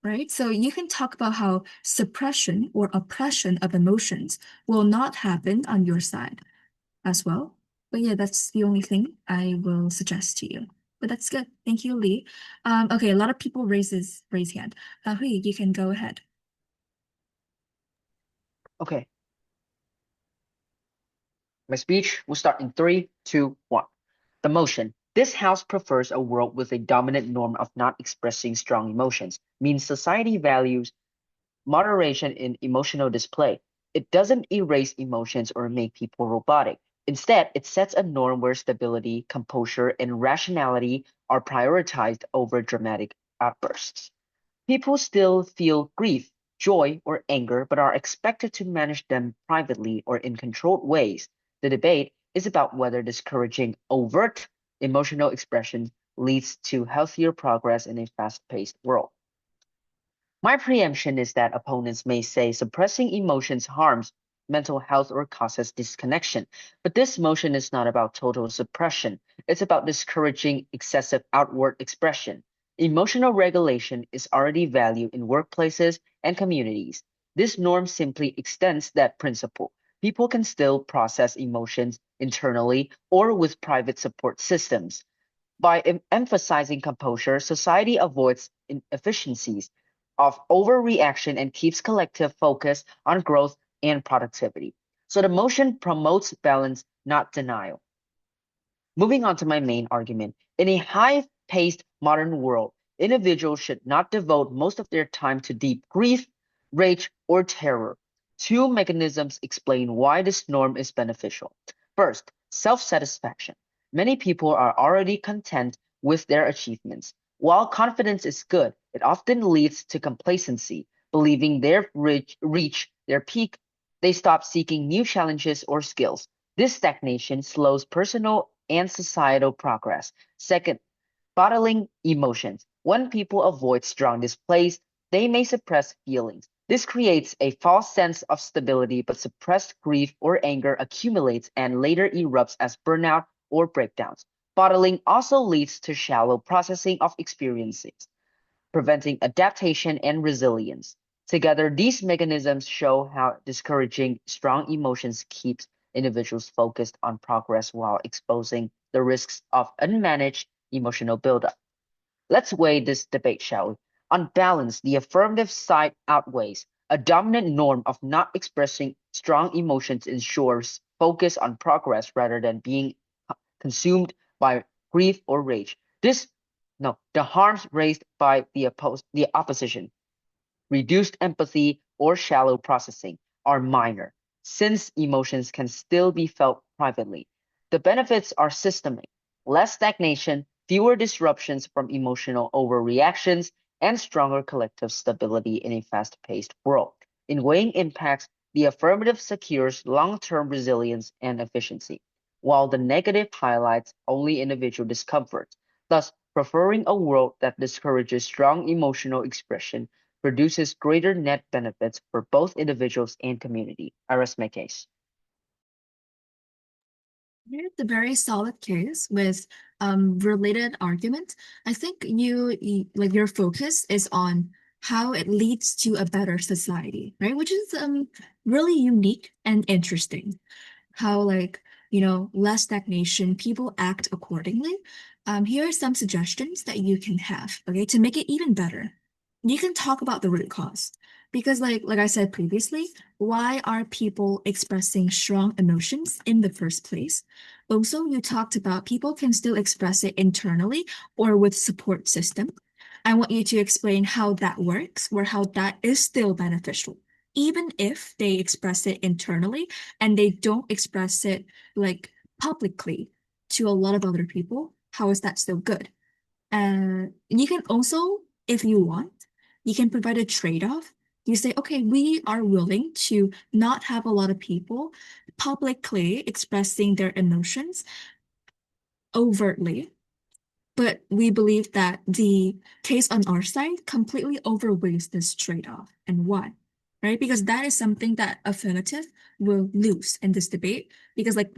right? So you can talk about how suppression or oppression of emotions will not happen on your side as well. But yeah, that's the only thing I will suggest to you. But that's good. Thank you, Lee. Okay, a lot of people raise hand. Hui, you can go ahead. Okay. My speech will start in 3, 2, 1. The motion. This house prefers a world with a dominant norm of not expressing strong emotions, means society values moderation in emotional display. It doesn't erase emotions or make people robotic. Instead, it sets a norm where stability, composure, and rationality are prioritized over dramatic outbursts. People still feel grief, joy, or anger, but are expected to manage them privately or in controlled ways. The debate is about whether discouraging overt emotional expression leads to healthier progress in a fast-paced world. My preemption is that opponents may say suppressing emotions harms mental health or causes disconnection, but this motion is not about total suppression. It's about discouraging excessive outward expression. Emotional regulation is already valued in workplaces and communities. This norm simply extends that principle. People can still process emotions internally or with private support systems. By emphasizing composure, society avoids inefficiencies of overreaction and keeps collective focus on growth and productivity. So the motion promotes balance, not denial. Moving on to my main argument. In a high-paced modern world, individuals should not devote most of their time to deep grief, rage, or terror. Two mechanisms explain why this norm is beneficial. First, self-satisfaction. Many people are already content with their achievements. While confidence is good, it often leads to complacency, believing they've reached their peak. They stop seeking new challenges or skills. This stagnation slows personal and societal progress. Second, bottling emotions. When people avoid strong displays, they may suppress feelings. This creates a false sense of stability, but suppressed grief or anger accumulates and later erupts as burnout or breakdowns. Bottling also leads to shallow processing of experiences, preventing adaptation and resilience. Together, these mechanisms show how discouraging strong emotions keeps individuals focused on progress while exposing the risks of unmanaged emotional buildup. Let's weigh this debate, shall we? On balance, the affirmative side outweighs. A dominant norm of not expressing strong emotions ensures focus on progress rather than being consumed by grief or rage. The harms raised by the opposition, reduced empathy or shallow processing, are minor, since emotions can still be felt privately. The benefits are systemic: less stagnation, fewer disruptions from emotional overreactions, and stronger collective stability in a fast-paced world. In weighing impacts, the affirmative secures long-term resilience and efficiency, while the negative highlights only individual discomfort. Thus, preferring a world that discourages strong emotional expression produces greater net benefits for both individuals and community. I rest my case. Here's a very solid case with related argument. I think like your focus is on how it leads to a better society, right? Which is really unique and interesting. How like, less stagnation, people act accordingly. Here are some suggestions that you can have, okay, to make it even better. You can talk about the root cause because like I said previously, why are people expressing strong emotions in the first place? Also, you talked about people can still express it internally or with support system. I want you to explain how that works or how that is still beneficial, even if they express it internally and they don't express it like publicly to a lot of other people. How is that still good? You can also, if you want, you can provide a trade-off. You say, okay, we are willing to not have a lot of people publicly expressing their emotions overtly, but we believe that the case on our side completely overweighs this trade-off. And why? Right? Because that is something that affirmative will lose in this debate because like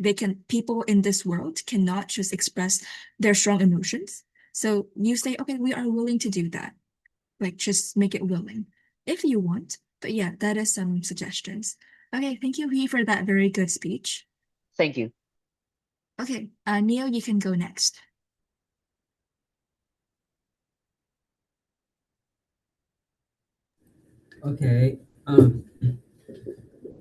people in this world cannot just express their strong emotions. So you say, okay, we are willing to do that. Like just make it willing if you want. But yeah, that is some suggestions. Okay, thank you, He, for that very good speech. Thank you. Okay, Neil, you can go next. Okay.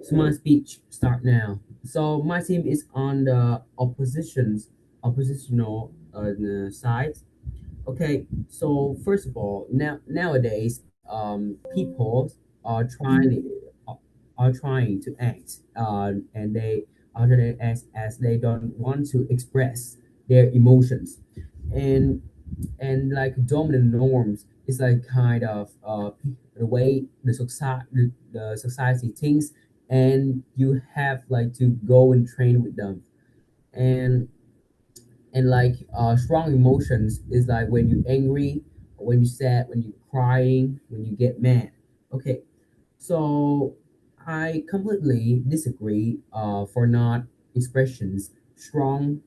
So my speech start now. So my team is on the oppositional side. Okay. So first of all, nowadays, people are trying to act, and they are trying to act as they don't want to express their emotions, and like dominant norms is like kind of the way the society thinks, and you have like to go and train with them, and like strong emotions is like when you're angry, when you're sad, when you're crying, when you get mad. Okay, so I completely disagree for not expressions strong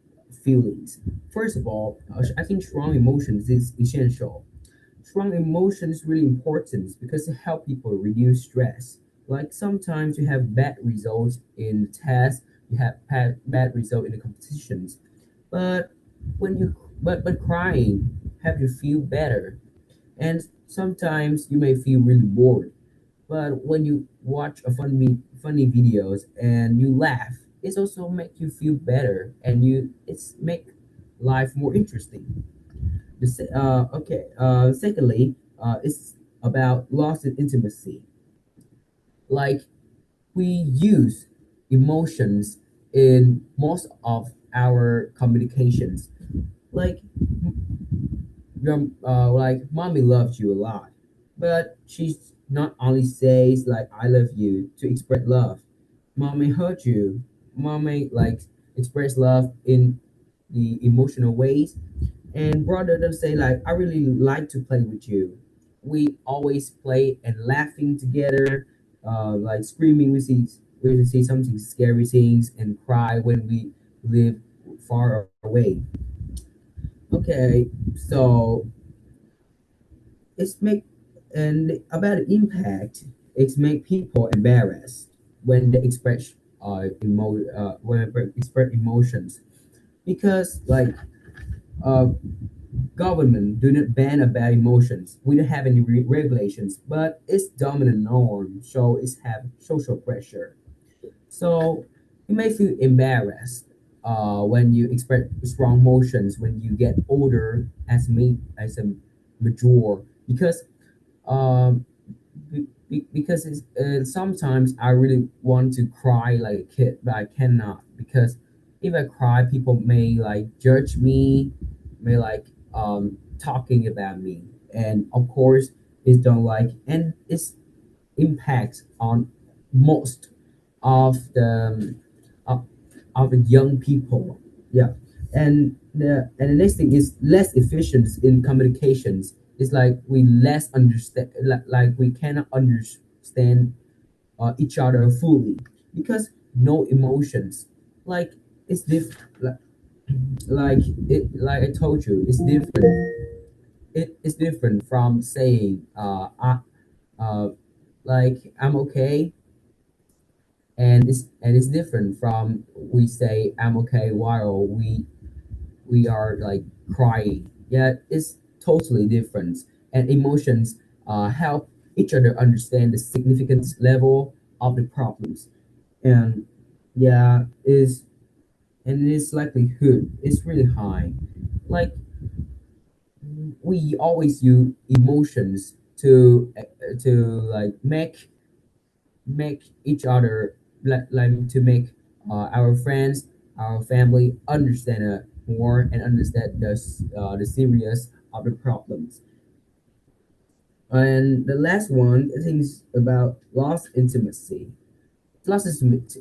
feelings. First of all, I think strong emotions is essential. Strong emotions is really important because it help people reduce stress. Like sometimes you have bad results in tests, you have bad result in the competitions, but when you but crying help you feel better. And sometimes you may feel really bored, but when you watch a funny videos and you laugh, it's also make you feel better, and it's make life more interesting. Secondly, it's about loss in intimacy. Like we use emotions in most of our communications. Like like mommy loves you a lot, but she's not only says like I love you to express love. Mommy hurt you. Mommy like express love in the emotional ways, and brother doesn't say like I really like to play with you. We always play and laughing together, like screaming we see something scary things and cry when we live far away. Okay, so it's make and about the impact, it's make people embarrassed when they express when they express emotions, because like uh government do not ban about emotions. We don't have any regulations, but it's dominant norm, so it's have social pressure. So you may feel embarrassed when you express strong emotions when you get older as a mature, because um, because sometimes I really want to cry like a kid, but I cannot because if I cry, people may like judge me, may like talking about me, and of course, it's don't like, and it's impacts on most of the of, of the young people. Yeah, and the next thing is less efficiency in communications. It's like we less understand, like we cannot understand each other fully because no emotions. Like it's different. Like like I told you, it's different. It's different from saying uh, like I'm okay, and it's different from we say I'm okay while we are like crying. Yeah, it's totally different. And emotions help each other understand the significance level of the problems. And yeah, is and its likelihood is really high. Like we always use emotions to like make each other like to make our friends, our family understand more and understand the serious of the problems. And the last one, I think, is about lost intimacy.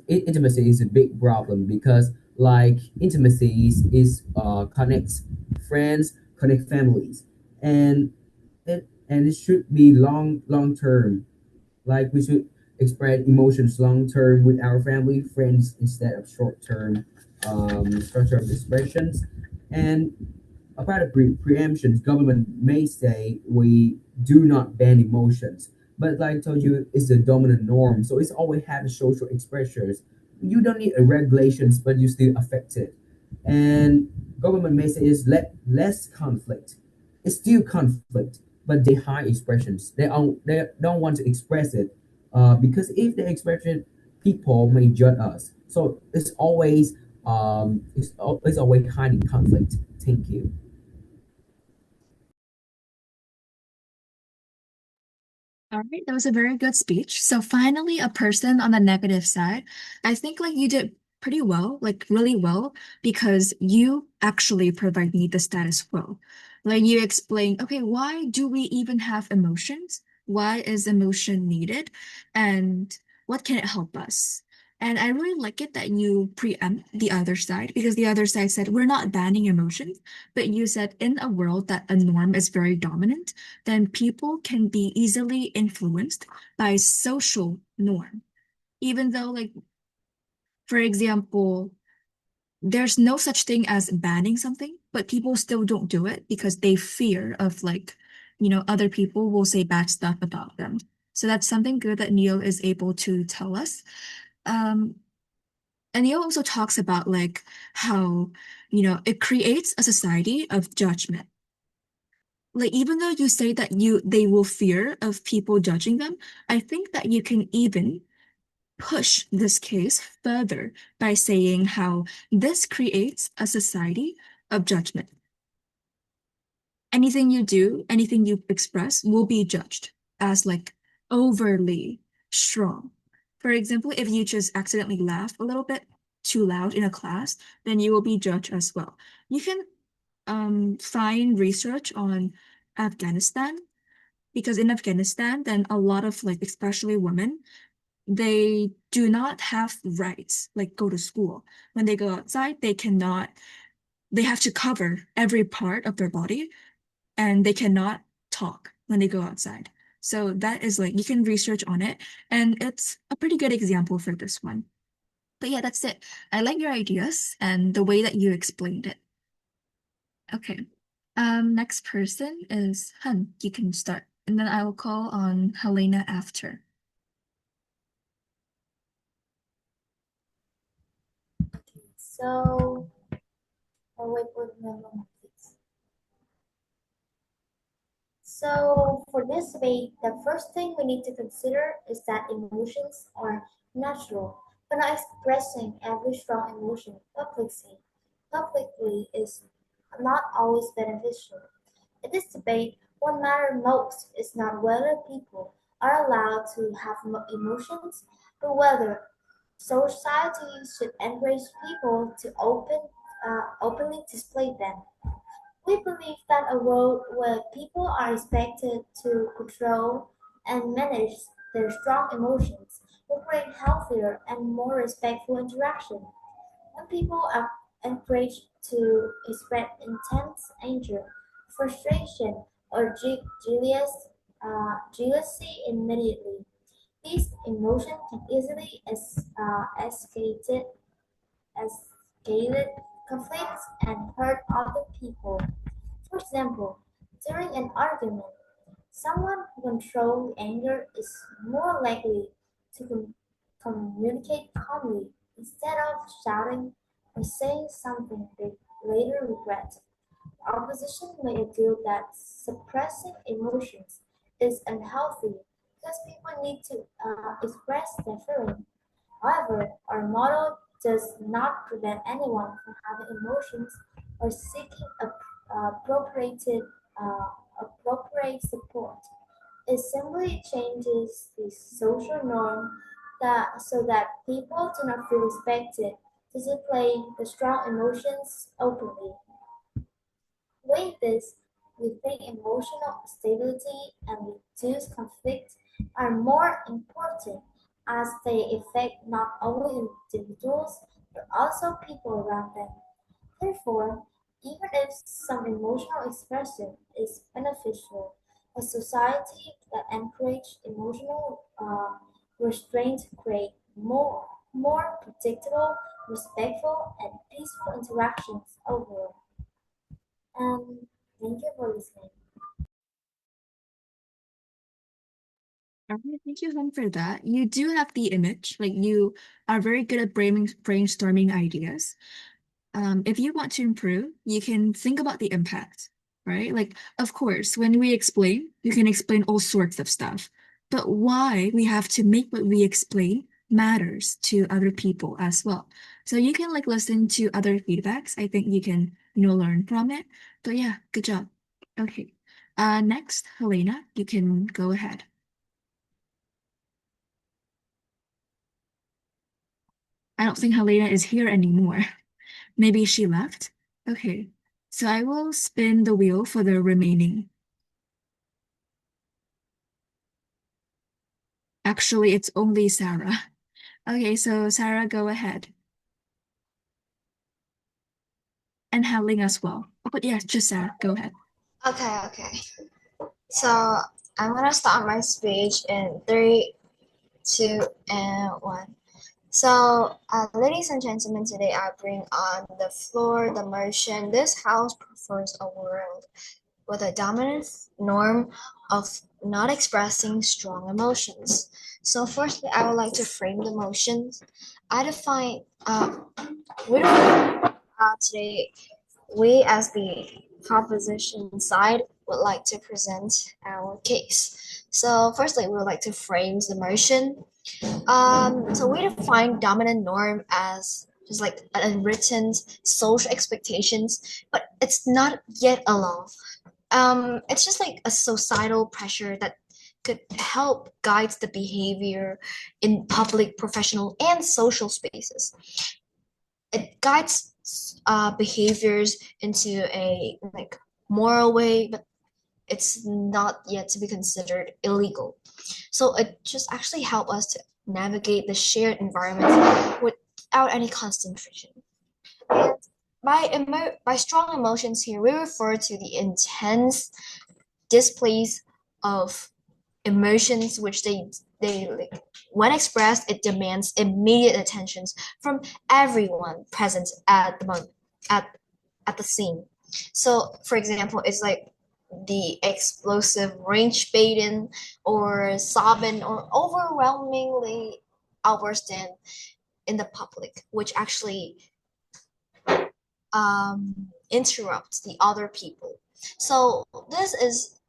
Intimacy is a big problem because like intimacy is connects friends, connect families, and it should be long term. Like we should express emotions long term with our family, friends instead of short term expressions. And about the preemptions, government may say we do not ban emotions, but like I told you, it's the dominant norm. So it's always had social expressions. You don't need a regulations, but you still affect it. And government may say is less conflict. It's still conflict, but they hide expressions. They don't want to express it, because if they express it, people may judge us. So it's always hiding conflict. Thank you. All right, that was a very good speech. So finally, a person on the negative side. I think like you did pretty well, like really well, because you actually provide me the status quo. Like you explain, okay, why do we even have emotions? Why is emotion needed? And what can it help us? And I really like it that you preempt the other side because the other side said we're not banning emotions, but you said in a world that a norm is very dominant, then people can be easily influenced by social norm. Even though, like, for example, there's no such thing as banning something, but people still don't do it because they fear of like, other people will say bad stuff about them. So that's something good that Neil is able to tell us. Um, and Neil also talks about like how, it creates a society of judgment. Like even though you say that they will fear of people judging them, I think that you can even push this case further by saying how this creates a society of judgment. Anything you do, anything you express will be judged as like overly strong. For example, if you just accidentally laugh a little bit too loud in a class, then you will be judged as well. You can find research on Afghanistan because in Afghanistan, then a lot of like, especially women, they do not have rights, like go to school. When they go outside, they have to cover every part of their body and they cannot talk when they go outside. So that is like, you can research on it and it's a pretty good example for this one. But yeah, that's it. I like your ideas and the way that you explained it. Okay. Next person is Hun. You can start. And then I will call on Helena after. So, wait, please. So, for this debate, the first thing we need to consider is that emotions are natural, but not expressing every strong emotion publicly is not always beneficial. In this debate, what matters most is not whether people are allowed to have emotions, but whether society should encourage people to openly display them. We believe that a world where people are expected to control and manage their strong emotions will create healthier and more respectful interaction. When people are encouraged to express intense anger, frustration, or jealousy immediately, these emotions can easily escalate conflicts and hurt other people. For example, during an argument, Someone who controls anger is more likely to communicate calmly instead of shouting or saying something they later regret. The opposition may argue that suppressing emotions is unhealthy because people need to express their feelings. However, our model does not prevent anyone from having emotions or seeking uh, appropriate support. It simply changes the social norm so that people do not feel expected to display the strong emotions openly. With this, we think emotional stability and reduced conflict are more important as they affect not only individuals but also people around them. Therefore, even if some emotional expression is beneficial, a society that encourages emotional restraint creates more predictable, respectful, and peaceful interactions overall. Thank you for listening. All right, thank you, Hum, for that. You do have the image, like you are very good at brainstorming ideas. If you want to improve, you can think about the impact, right? Like, of course, when we explain, you can explain all sorts of stuff, but why we have to make what we explain matters to other people as well. So you can like listen to other feedbacks. I think you can, learn from it. But yeah, good job. Okay. Next, Helena, you can go ahead. I don't think Helena is here anymore. Maybe she left? Okay, so I will spin the wheel for the remaining. Actually, it's only Sarah. Okay, so Sarah, go ahead. And Helen as well. Oh, but yeah, just Sarah, go ahead. Okay. So I'm gonna start my speech in three, two, and one. So, ladies and gentlemen, today I bring on the floor the motion. This house prefers a world with a dominant norm of not expressing strong emotions. So, firstly, I would like to frame the motions. I define, today, we as the proposition side would like to present our case. So, firstly, we would like to frame the motion. So we define dominant norm as just like unwritten social expectations, but it's not yet a law. It's just like a societal pressure that could help guide the behavior in public, professional, and social spaces. It guides behaviors into a like moral way, but it's not yet to be considered illegal. So it just actually help us to navigate the shared environment without any constant friction. And by strong emotions here, we refer to the intense displays of emotions which they like, when expressed, it demands immediate attention from everyone present at the moment at the scene. So, for example, it's like the explosive rage baiting or sobbing or overwhelmingly outbursting in the public, which actually interrupts the other people. So this is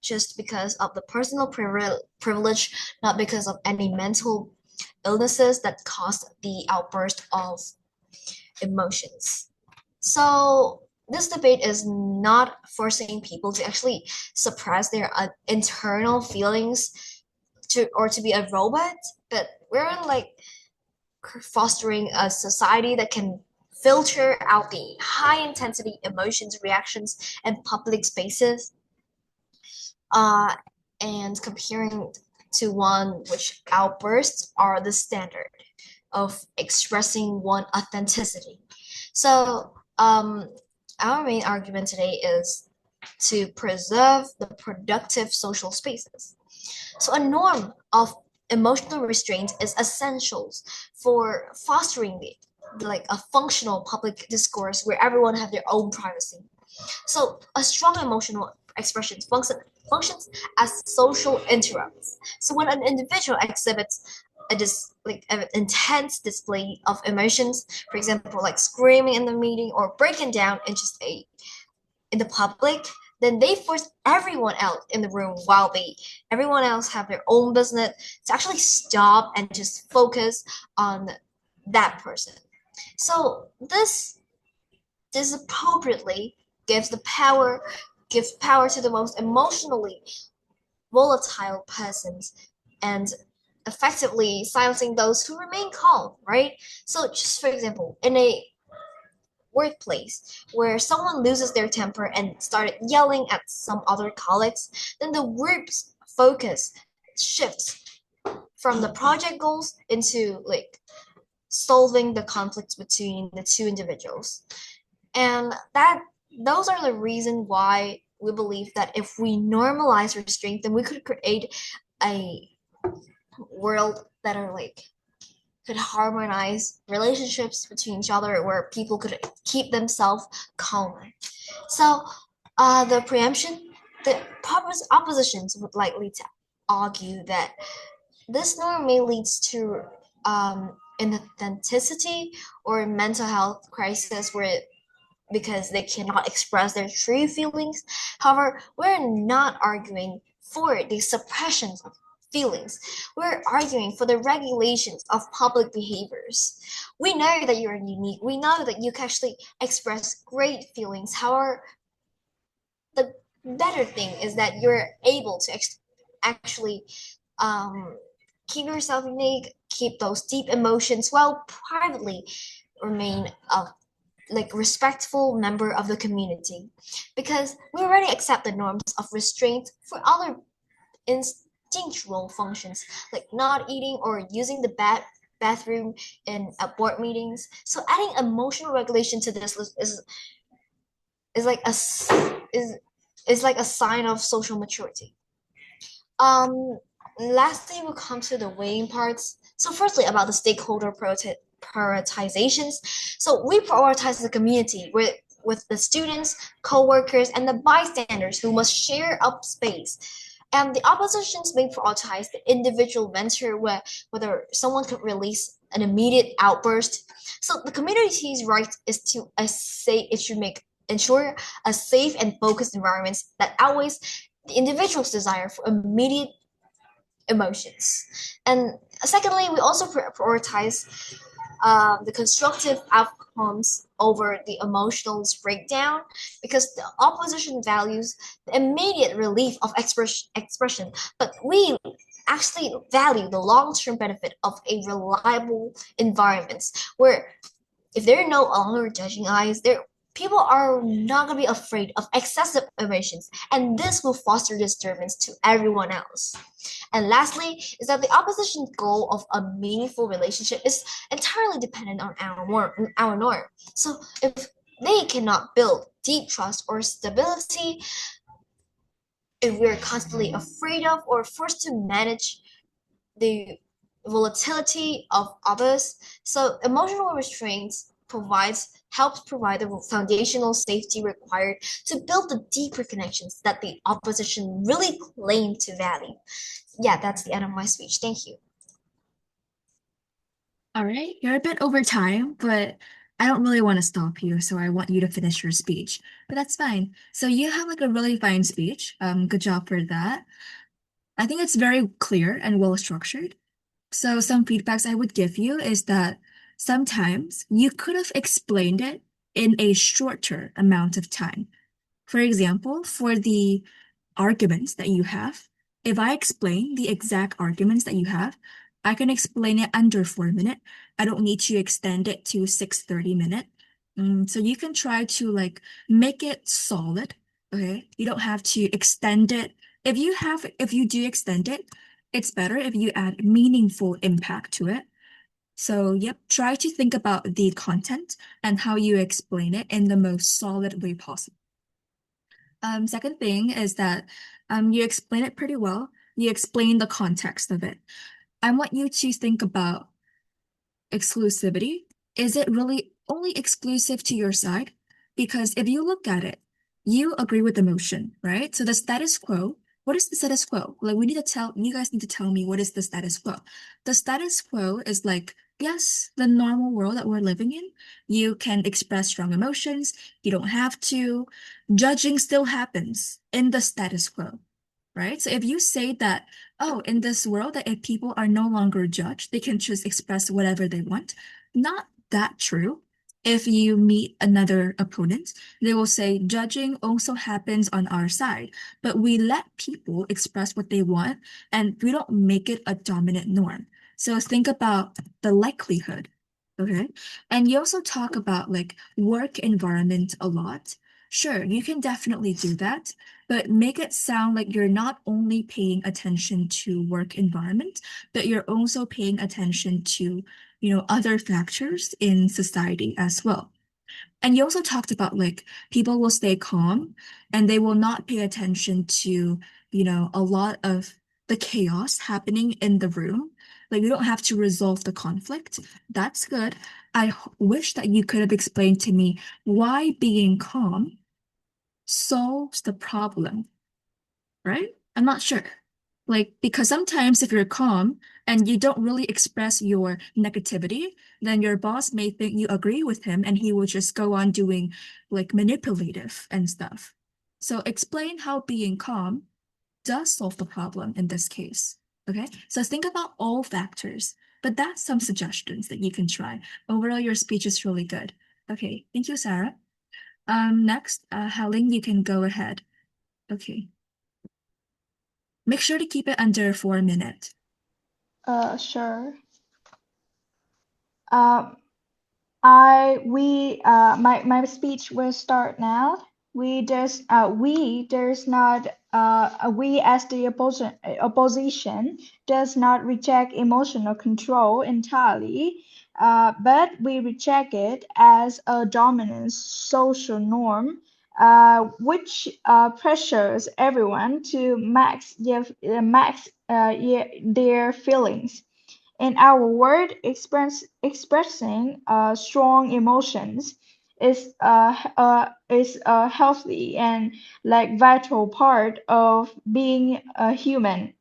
just because of the personal privilege, not because of any mental illnesses that caused the outburst of emotions. So this debate is not forcing people to actually suppress their internal feelings to be a robot, but we're like fostering a society that can filter out the high intensity emotions reactions in public spaces, uh, and comparing to one which outbursts are the standard of expressing one authenticity. So our main argument today is to preserve the productive social spaces. So a norm of emotional restraint is essential for fostering like a functional public discourse where everyone have their own privacy. So a strong emotional expression functions as social interrupts. So when an individual exhibits an intense display of emotions, for example, like screaming in the meeting or breaking down in the public, then they force everyone else in the room while everyone else have their own business to actually stop and just focus on that person. So this disappropriately gives power to the most emotionally volatile persons and effectively silencing those who remain calm, right? So just for example, in a workplace where someone loses their temper and started yelling at some other colleagues, then the group's focus shifts from the project goals into solving the conflicts between the two individuals. And those are the reason why we believe that if we normalize restraint, then we could create a world that could harmonize relationships between each other where people could keep themselves calmer. So the preemption, the oppositions would likely to argue that this norm may lead to inauthenticity or mental health crisis because they cannot express their true feelings. However, we're not arguing for the suppression of feelings. We're arguing for the regulations of public behaviors. We know that you're unique. We know that you can actually express great feelings. However, the better thing is that you're able to actually keep yourself unique, keep those deep emotions while privately remain a respectful member of the community, because we already accept the norms of restraint for other instinctual functions like not eating or using the bathroom in board meetings. So adding emotional regulation to this is like a is like a sign of social maturity. Lastly, we'll come to the weighing parts. So firstly, about the stakeholder prioritizations. So we prioritize the community with the students, co-workers, and the bystanders who must share up space. And the oppositions may prioritize the individual venture whether someone could release an immediate outburst. So the community's right is to ensure a safe and focused environment that outweighs the individual's desire for immediate emotions. And secondly, we also prioritize the constructive outcomes over the emotional breakdown, because the opposition values the immediate relief of expression, but we actually value the long-term benefit of a reliable environment where if there are no longer judging eyes, people are not going to be afraid of excessive emotions, and this will foster disturbance to everyone else. And lastly, is that the opposition goal of a meaningful relationship is entirely dependent on our norm. So if they cannot build deep trust or stability, if we're constantly afraid of or forced to manage the volatility of others, so emotional restraints helps provide the foundational safety required to build the deeper connections that the opposition really claim to value. Yeah, that's the end of my speech. Thank you. All right, you're a bit over time, but I don't really want to stop you, so I want you to finish your speech. But that's fine. So you have a really fine speech. Good job for that. I think it's very clear and well structured. So some feedbacks I would give you is that sometimes you could have explained it in a shorter amount of time. For example, for the arguments that you have, if I explain the exact arguments that you have, I can explain it under 4 minutes. I don't need to extend it to 6:30 minutes. So you can try to make it solid. Okay. You don't have to extend it. If you do extend it, it's better if you add meaningful impact to it. So, yep, try to think about the content and how you explain it in the most solid way possible. Second thing is that you explain it pretty well. You explain the context of it. I want you to think about exclusivity. Is it really only exclusive to your side? Because if you look at it, you agree with the motion, right? So the status quo what is the status quo? Like you guys need to tell me what is the status quo. The status quo is like, yes, the normal world that we're living in. You can express strong emotions. You don't have to. Judging still happens in the status quo, right? So if you say that, oh, in this world that if people are no longer judged, they can just express whatever they want, not that true. If you meet another opponent, they will say judging also happens on our side, but we let people express what they want and we don't make it a dominant norm. So think about the likelihood, okay? And you also talk about like work environment a lot. Sure, you can definitely do that, but make it sound like you're not only paying attention to work environment, but you're also paying attention to, other factors in society as well. And you also talked about like people will stay calm and they will not pay attention to, a lot of the chaos happening in the room. Like you don't have to resolve the conflict. That's good. Wish that you could have explained to me why being calm solves the problem, right? I'm not sure. Like, because sometimes if you're calm and you don't really express your negativity, then your boss may think you agree with him and he will just go on doing like manipulative and stuff. So explain how being calm does solve the problem in this case. Okay, so think about all factors, but that's some suggestions that you can try. Overall, your speech is really good. Okay, thank you, Sarah. Next, Helen, you can go ahead. Okay. Make sure to keep it under 4 minutes. Sure. My speech will start now. We as the opposition does not reject emotional control entirely, but we reject it as a dominant social norm, which pressures everyone to their feelings. In our world, expressing strong emotions is a healthy and like vital part of being a human.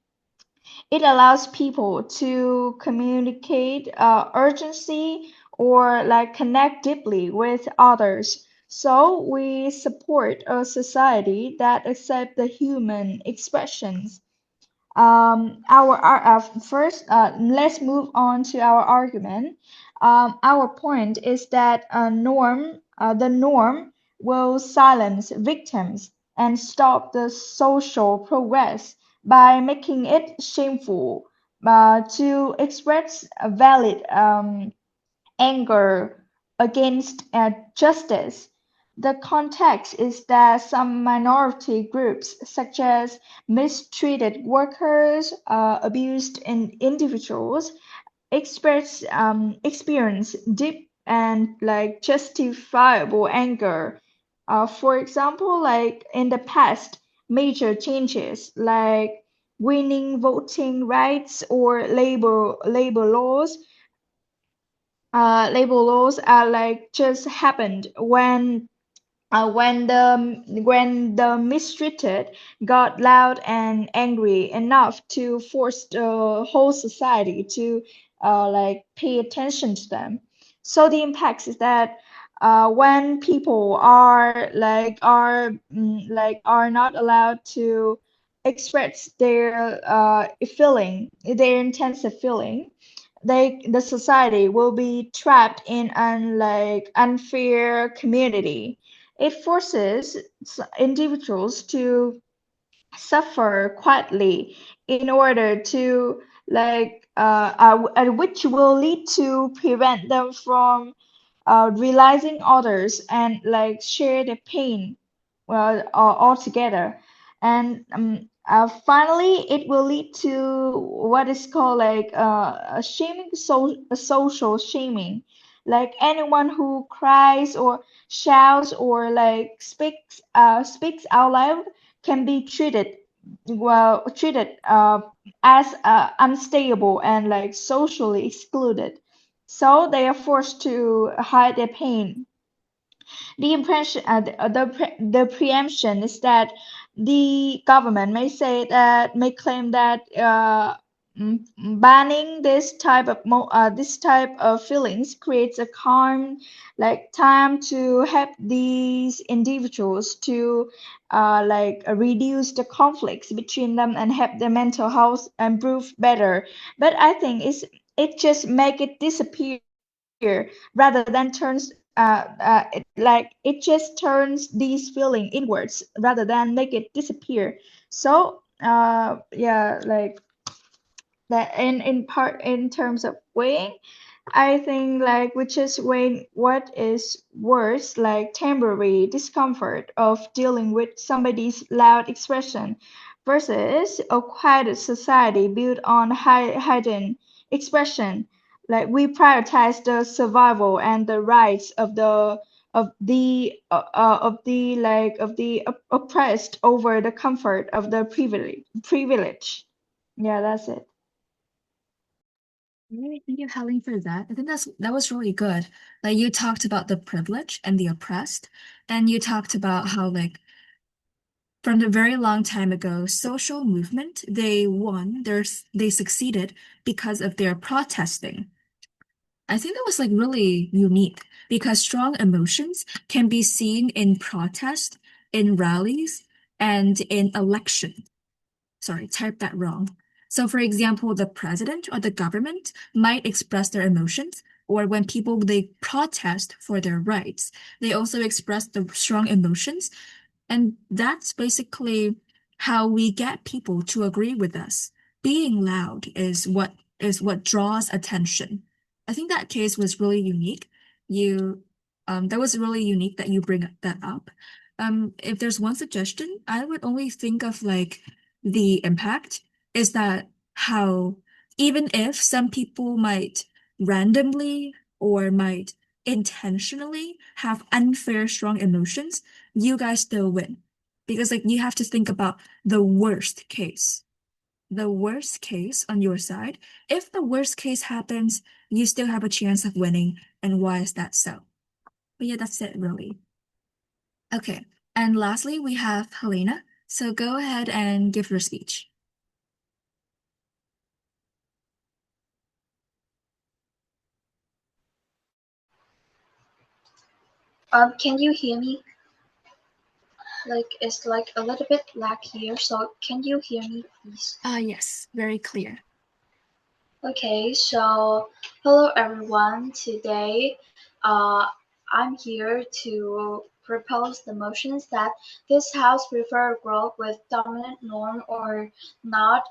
It allows people to communicate urgency or like connect deeply with others. So we support a society that accepts the human expressions. First, let's move on to our argument. Our point is that the norm will silence victims and stop the social progress by making it shameful to express a valid anger against justice. The context is that some minority groups, such as mistreated workers, abused individuals, experience deep and like justifiable anger. For example, like in the past, major changes like winning voting rights or labor laws are like just happened when the mistreated got loud and angry enough to force the whole society to like pay attention to them. So the impact is that when people are not allowed to express their intensive feeling, the society will be trapped in an like unfair community. It forces individuals to suffer quietly in order to which will lead to prevent them from realizing others and like share the pain all together. And finally, it will lead to what is called like a social shaming. Like anyone who cries or shouts or like speaks out loud can be treated as unstable and like socially excluded. So they are forced to hide their pain. The preemption is that the government may claim that banning this type of feelings creates a calm like time to help these individuals to reduce the conflicts between them and help their mental health improve better. But I think it just make it disappear rather than it just turns these feeling inwards rather than make it disappear. So yeah, like that in terms of weighing, I think like we just weigh what is worse, like temporary discomfort of dealing with somebody's loud expression versus a quiet society built on hidden expression. Like we prioritize the survival and the rights of the oppressed over the comfort of the privilege. Yeah, that's it. Right, thank you, Helen, for that. I think that was really good. Like you talked about the privileged and the oppressed, and you talked about how like from the very long time ago, social movement, they won, they succeeded because of their protesting. I think that was like really unique because strong emotions can be seen in protest, in rallies, and in election. Sorry, typed that wrong. So, for example, the president or the government might express their emotions, or when people they protest for their rights, they also express the strong emotions, and that's basically how we get people to agree with us. Being loud is what draws attention. I think that case was really unique. You that was really unique that you bring that up. If there's one suggestion, I would only think of like the impact is that how even if some people might randomly or might intentionally have unfair strong emotions, you guys still win. Because like you have to think about the worst case. The worst case on your side. If the worst case happens, you still have a chance of winning. And why is that so? But yeah, that's it really. Okay. And lastly, we have Helena. So go ahead and give your speech. Can you hear me? Like it's like a little bit lag here, so can you hear me, please? Yes, very clear. Okay, so hello everyone. Today, I'm here to propose the motions that this house prefer growth with dominant norm or not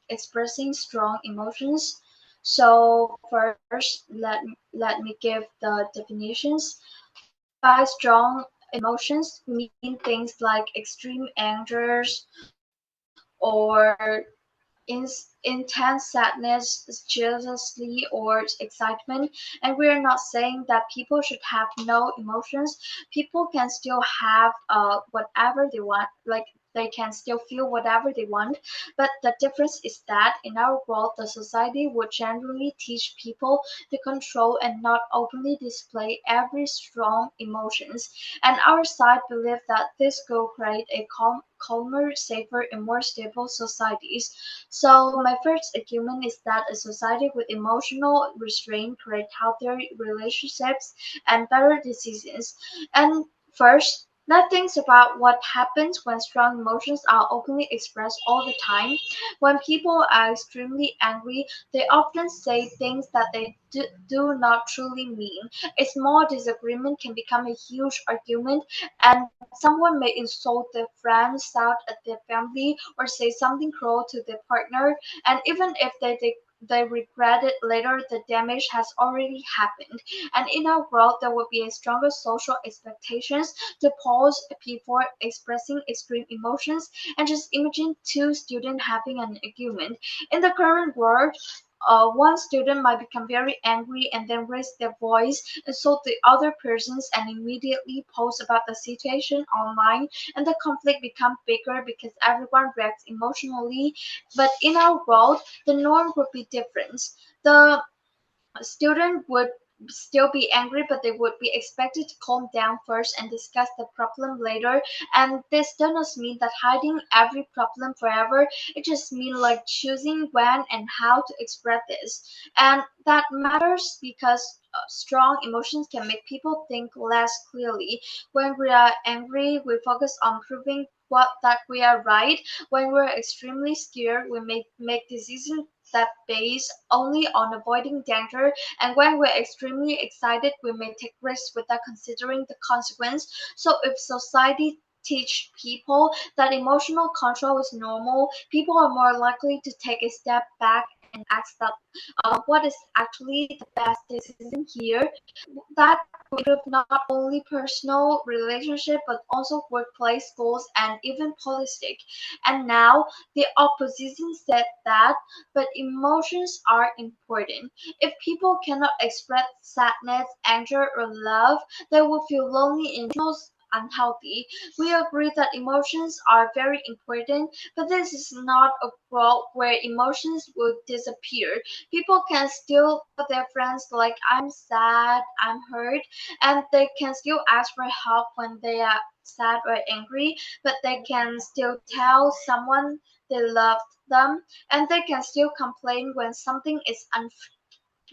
expressing strong emotions. So first, let me give the definitions. By strong emotions, we mean things like extreme angers or intense sadness, jealousy, or excitement. And we are not saying that people should have no emotions. People can still have whatever they want, like they can still feel whatever they want. But the difference is that in our world, the society would generally teach people to control and not openly display every strong emotions. And our side believe that this will create a calmer, safer, and more stable societies. So my first argument is that a society with emotional restraint create healthier relationships and better decisions. And first, let's think about what happens when strong emotions are openly expressed all the time. When people are extremely angry, they often say things that they do not truly mean. A small disagreement can become a huge argument, and someone may insult their friend, shout at their family, or say something cruel to their partner. And even if they regret it later, the damage has already happened. And in our world, there will be a stronger social expectations to pause before expressing extreme emotions. And just imagine two students having an argument. In the current world, one student might become very angry and then raise their voice, insult the other persons, and immediately post about the situation online, and the conflict become bigger because everyone reacts emotionally. But in our world, the norm would be different. The student still be angry, but they would be expected to calm down first and discuss the problem later. And this does not mean that hiding every problem forever. It just means like choosing when and how to express this. And that matters because strong emotions can make people think less clearly. When we are angry, we focus on proving that we are right. When we're extremely scared, we make decisions that base only on avoiding danger, and when we're extremely excited, we may take risks without considering the consequence. So if society teach people that emotional control is normal, people are more likely to take a step back and ask that what is actually the best decision here. That improve not only personal relationship but also workplace goals and even politics. And now the opposition said that, but emotions are important. If people cannot express sadness, anger, or love, they will feel lonely and most unhealthy. We agree that emotions are very important, but this is not a world where emotions will disappear. People can still tell their friends like I'm sad, I'm hurt, and they can still ask for help when they are sad or angry, but they can still tell someone they love them, and they can still complain when something is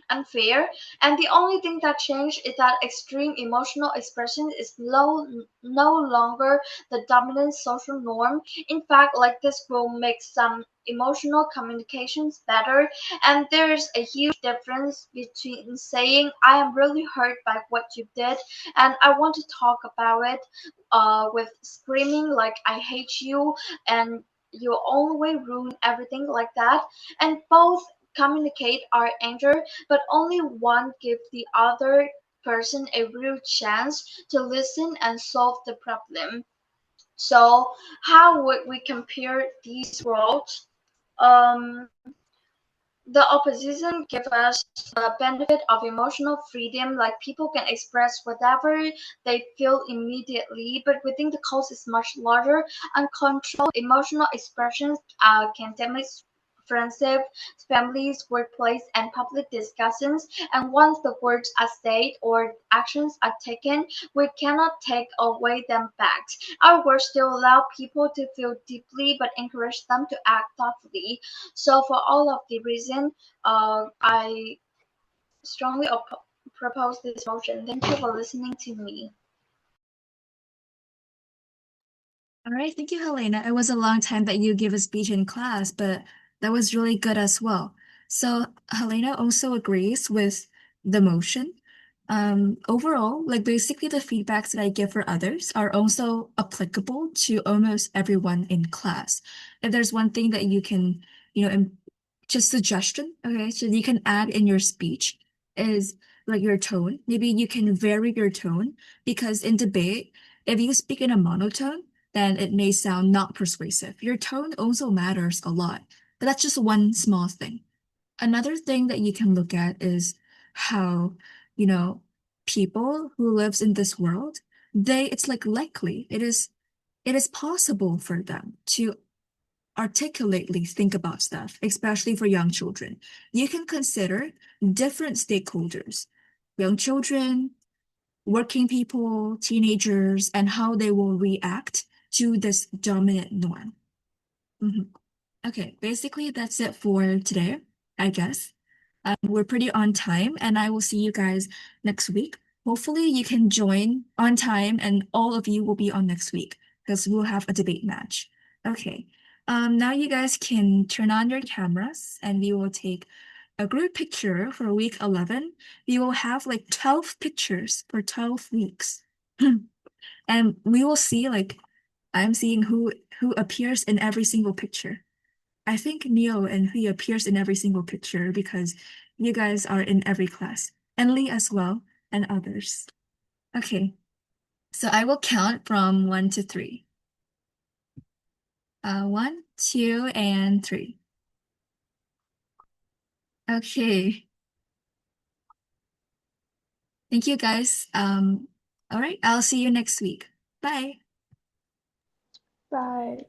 unfair. And the only thing that changed is that extreme emotional expression is no longer the dominant social norm. In fact, like this will make some emotional communications better. And there's a huge difference between saying I am really hurt by what you did and I want to talk about it, with screaming like I hate you and you always ruin everything like that. And both communicate our anger, but only one gives the other person a real chance to listen and solve the problem. So, how would we compare these worlds? Um, the opposition give us the benefit of emotional freedom, like people can express whatever they feel immediately, but we think the cost is much larger. Uncontrolled emotional expressions can damage friendship, families, workplace, and public discussions. And once the words are said or actions are taken, we cannot take away them back. Our words still allow people to feel deeply, but encourage them to act thoughtfully. So for all of the reason, I strongly propose this motion. Thank you for listening to me. All right, thank you, Helena. It was a long time that you gave a speech in class, but that was really good as well. So Helena also agrees with the motion. Overall, like basically the feedbacks that I give for others are also applicable to almost everyone in class. If there's one thing that you can, just suggestion, okay, so you can add in your speech is like your tone. Maybe you can vary your tone because in debate, if you speak in a monotone, then it may sound not persuasive. Your tone also matters a lot, but that's just one small thing. Another thing that you can look at is how, you know, people who lives in this world, it's like likely, it is possible for them to articulately think about stuff, especially for young children. You can consider different stakeholders, young children, working people, teenagers, and how they will react to this dominant norm. Mhm. Okay, basically that's it for today, I guess. We're pretty on time, and I will see you guys next week. Hopefully, you can join on time, and all of you will be on next week because we'll have a debate match. Okay. Now you guys can turn on your cameras, and we will take a group picture for week 11. We will have like 12 pictures for 12 weeks. And we will see like I'm seeing who appears in every single picture. I think Neil and Hui appears in every single picture because you guys are in every class, and Lee as well, and others. Okay, so I will count from 1 to 3. 1, 2, and 3. Okay, thank you guys. All right, I'll see you next week. Bye. Bye.